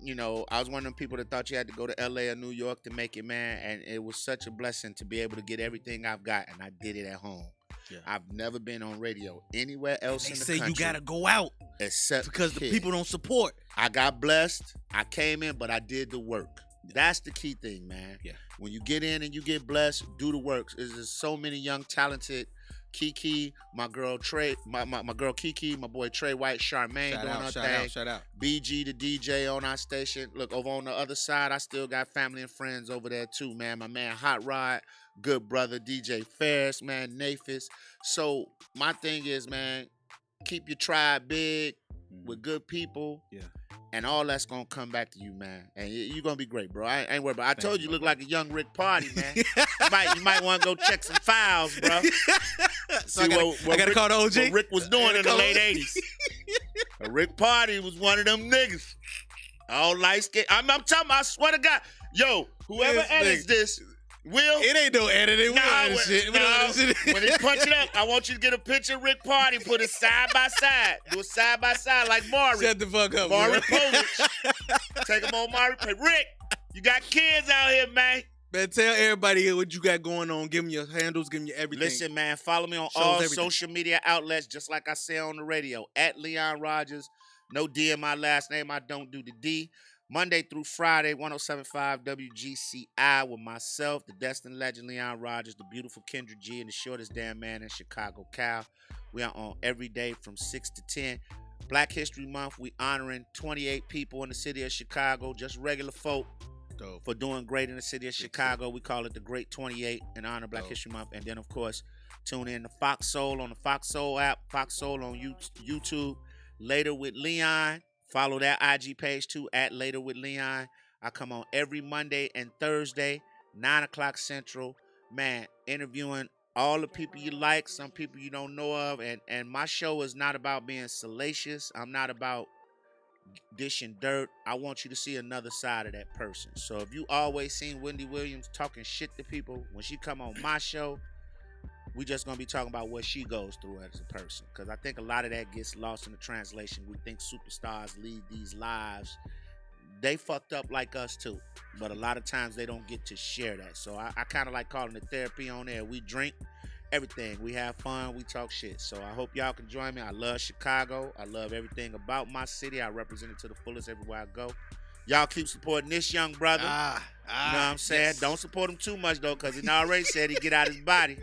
You know, I was one of them people that thought you had to go to LA or New York to make it, man. And it was such a blessing to be able to get everything I've got, and I did it at home. Yeah. I've never been on radio anywhere else in the country. They say you gotta go out, except because the people don't support. I got blessed. I came in, but I did the work. Yeah. That's the key thing, man. Yeah. When you get in and you get blessed, do the work. There's so many young, talented. Kiki, my girl Trey, my girl Kiki, my boy Trey White, Charmaine doing her thing. Shout out. BG the DJ on our station. Look, over on the other side, I still got family and friends over there too, man. My man Hot Rod, good brother DJ Ferris, man, Naphis. So my thing is, man, keep your tribe big with good people. Yeah. And all that's going to come back to you, man. And you're going to be great, bro. I ain't worried about it. I told you look like a young Rick Party, man. you might want to go check some files, bro. So I got to call the OG? What Rick was doing in the late 80s. Rick Party was one of them niggas. All light skin. I'm talking about, I swear to God. Yo, whoever edits this, Will. It ain't no editing. When they punch it up, I want you to get a picture of Rick Party, put it side by side. Do it side by side like Maury. Shut the fuck up, Maury Povich. Take him on Maury. Rick, you got kids out here, man. Man, tell everybody here what you got going on. Give them your handles, give them your everything. Listen, man, follow me on all social media outlets, just like I say on the radio. At Leon Rogers. No D in my last name. I don't do the D. Monday through Friday, 107.5 WGCI with myself, the Dustin Legend Leon Rogers, the beautiful Kendra G, and the shortest damn man in Chicago, Cal. We are on every day from 6 to 10. Black History Month, we honoring 28 people in the city of Chicago, just regular folk, for doing great in the city of Chicago. We call it the Great 28 in honor of Black History Month. And then, of course, tune in to Fox Soul on the Fox Soul app, Fox Soul on YouTube. Later with Leon. Follow that IG page too, at Later with Leon. I come on every Monday and Thursday, 9 o'clock Central. Man, interviewing all the people you like, some people you don't know of. And my show is not about being salacious. I'm not about dishing dirt. I want you to see another side of that person. So if you always seen Wendy Williams talking shit to people, when she come on my show, we just gonna be talking about what she goes through as a person, because I think a lot of that gets lost in the translation. We think superstars lead these lives. They fucked up like us too, but a lot of times they don't get to share that. So I kind of like calling it therapy on there. We drink everything, we have fun, we talk shit. So I hope y'all can join me. I love Chicago. I love everything about my city. I represent it to the fullest everywhere I go. Y'all keep supporting this young brother. You know what I'm saying? Yes. Don't support him too much, though, because he already said he get out his body.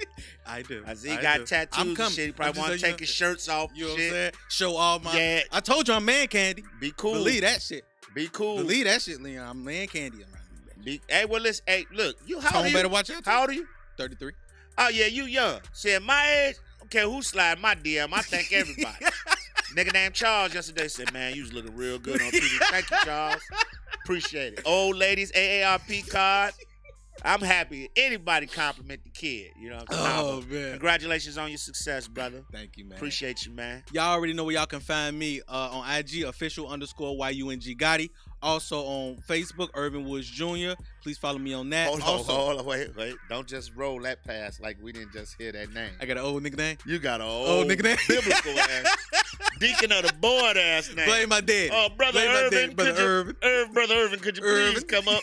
I do. As he got tattoos and shit. He probably want to take his shirts off. You know shit. what I'm saying? Show all my... Yeah. I told you I'm man candy. Be cool. Believe that shit. Be cool. Believe that shit, Leon. I'm man candy around me. Hey, well, listen. Hey, look. You, how old are you? Better watch out. How old are you? 33. Oh, yeah, you young. See, at my age, okay, who slide my DM? I thank everybody. Nigga named Charles yesterday said, man, you was looking real good on TV. Thank you, Charles. Appreciate it. Old ladies, AARP card. I'm happy. Anybody compliment the kid. You know what I'm saying? Oh, man. Congratulations on your success, brother. Thank you, man. Appreciate you, man. Y'all already know where y'all can find me on IG, official_YUNG Gotti. Also on Facebook, Irvin Woods Jr. Please follow me on that. Hold on, wait. Don't just roll that past like we didn't just hear that name. I got an old nigga name? You got an old nigga name? biblical ass. Deacon of the board ass name. Blame my daddy. Oh, Brother Irvin. Brother Irvin, could you please come up?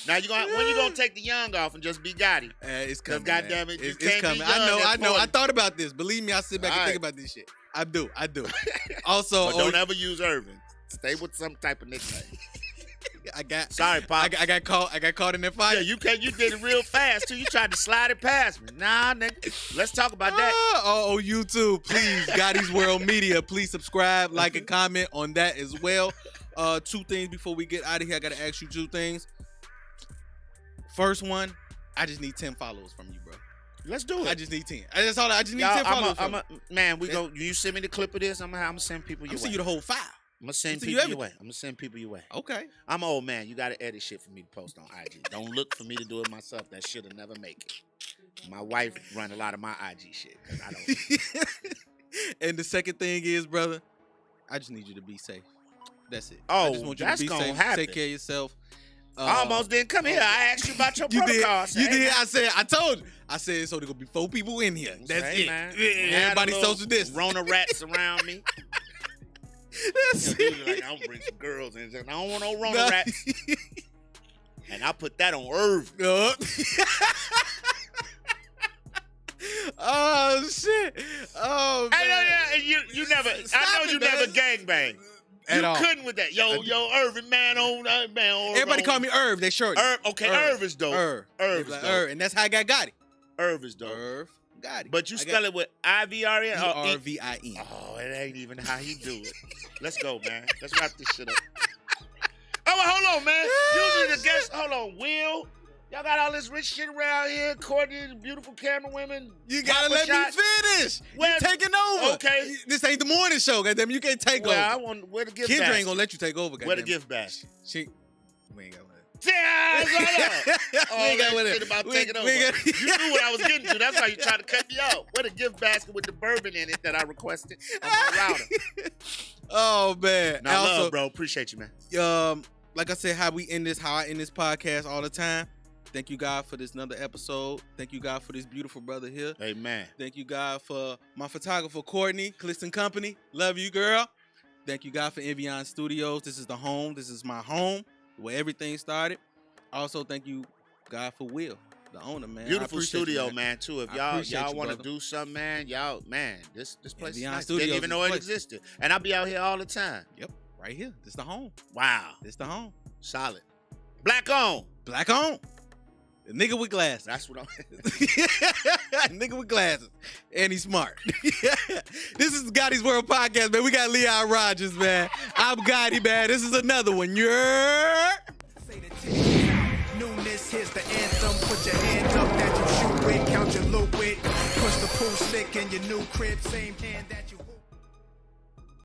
Now when you gonna take the young off and just be Gotti? It's coming. Goddamn it, it's coming. I know. I thought about this. Believe me, I sit back and think about this shit. I do. Also, but don't ever use Irvin. Stay with some type of nickname. Sorry, Pop. I got caught in that fire. Yeah, you did it real fast too. You tried to slide it past me. Nah, nigga. Let's talk about that. Oh, YouTube, please, Gotti's World Media. Please subscribe, like, and comment on that as well. 2 things before we get out of here. I gotta ask you 2 things. First one, I just need 10 followers from you, bro. Let's do it. I just need 10. That's all. I just need 10 followers. Man, you send me the clip of this. I'm gonna send people your way. I'm send you the whole file. I'm gonna send people your way. I'm gonna send people your way. Okay. I'm an old man. You gotta edit shit for me to post on IG. Don't look for me to do it myself. That shit'll never make it. My wife run a lot of my IG shit because I don't. And the second thing is, brother, I just need you to be safe. That's it. Oh, I just want you that's to be gonna safe. happen. Take care of yourself. I almost didn't come here. I asked you about your protocol. You did. I told you. I said, so there gonna be 4 people in here. That's it. Man. Everybody social distance. Rona rats around me. That's it. Like, I'm gonna bring some girls in. I don't want no Rona rats. And I put that on Irv. Oh shit. Oh man. Hey, you never. I know you never gangbang. You couldn't with that. Yo, Irvin, man, everybody call me Irv. They short. Irv is dope. Irv is dope. And that's how I got Gotti. Irv is dope. Irv Gotti. But you spell it with IVRN or ERVIN. Oh, it ain't even how he do it. Let's go, man. Let's wrap this shit up. Oh, hold on, man. Usually the guests, hold on, Will. Y'all got all this rich shit around here. Courtney, the beautiful camera women. You gotta let me finish. You taking over. Okay. This ain't the morning show, goddamn. You can't take over. I want where the gift Kendra basket. ain't gonna let you take over, goddamn. Where the gift basket? We ain't got one. Yeah, We ain't got one. Shit about taking over. You knew what I was getting to. That's why you tried to cut me off. Where the gift basket with the bourbon in it that I requested on my router. Oh man. Now, love, bro. Appreciate you, man. Like I said, how I end this podcast all the time. Thank you, God, for this another episode. Thank you, God, for this beautiful brother here. Amen. Thank you, God, for my photographer, Courtney, Clifton Company. Love you, girl. Thank you, God, for Envion Studios. This is the home. This is my home where everything started. Also, thank you, God, for Will, the owner, man. Beautiful studio, you, man, too. If y'all want to do something, man, this place is nice. Didn't even know it existed. And I'll be out here all the time. Yep, right here. This the home. Wow. This the home. Solid. Black on. Black on. The nigga with glasses. That's what I'm nigga with glasses. And he's smart. This is Gotti's World Podcast, man. We got Leon Rogers, man. I'm Gotti, man. This is another one. Newness, here's the anthem. Put your hands up that you shoot with. Count your loot with. Push the pool stick in your new crib. Same hand that you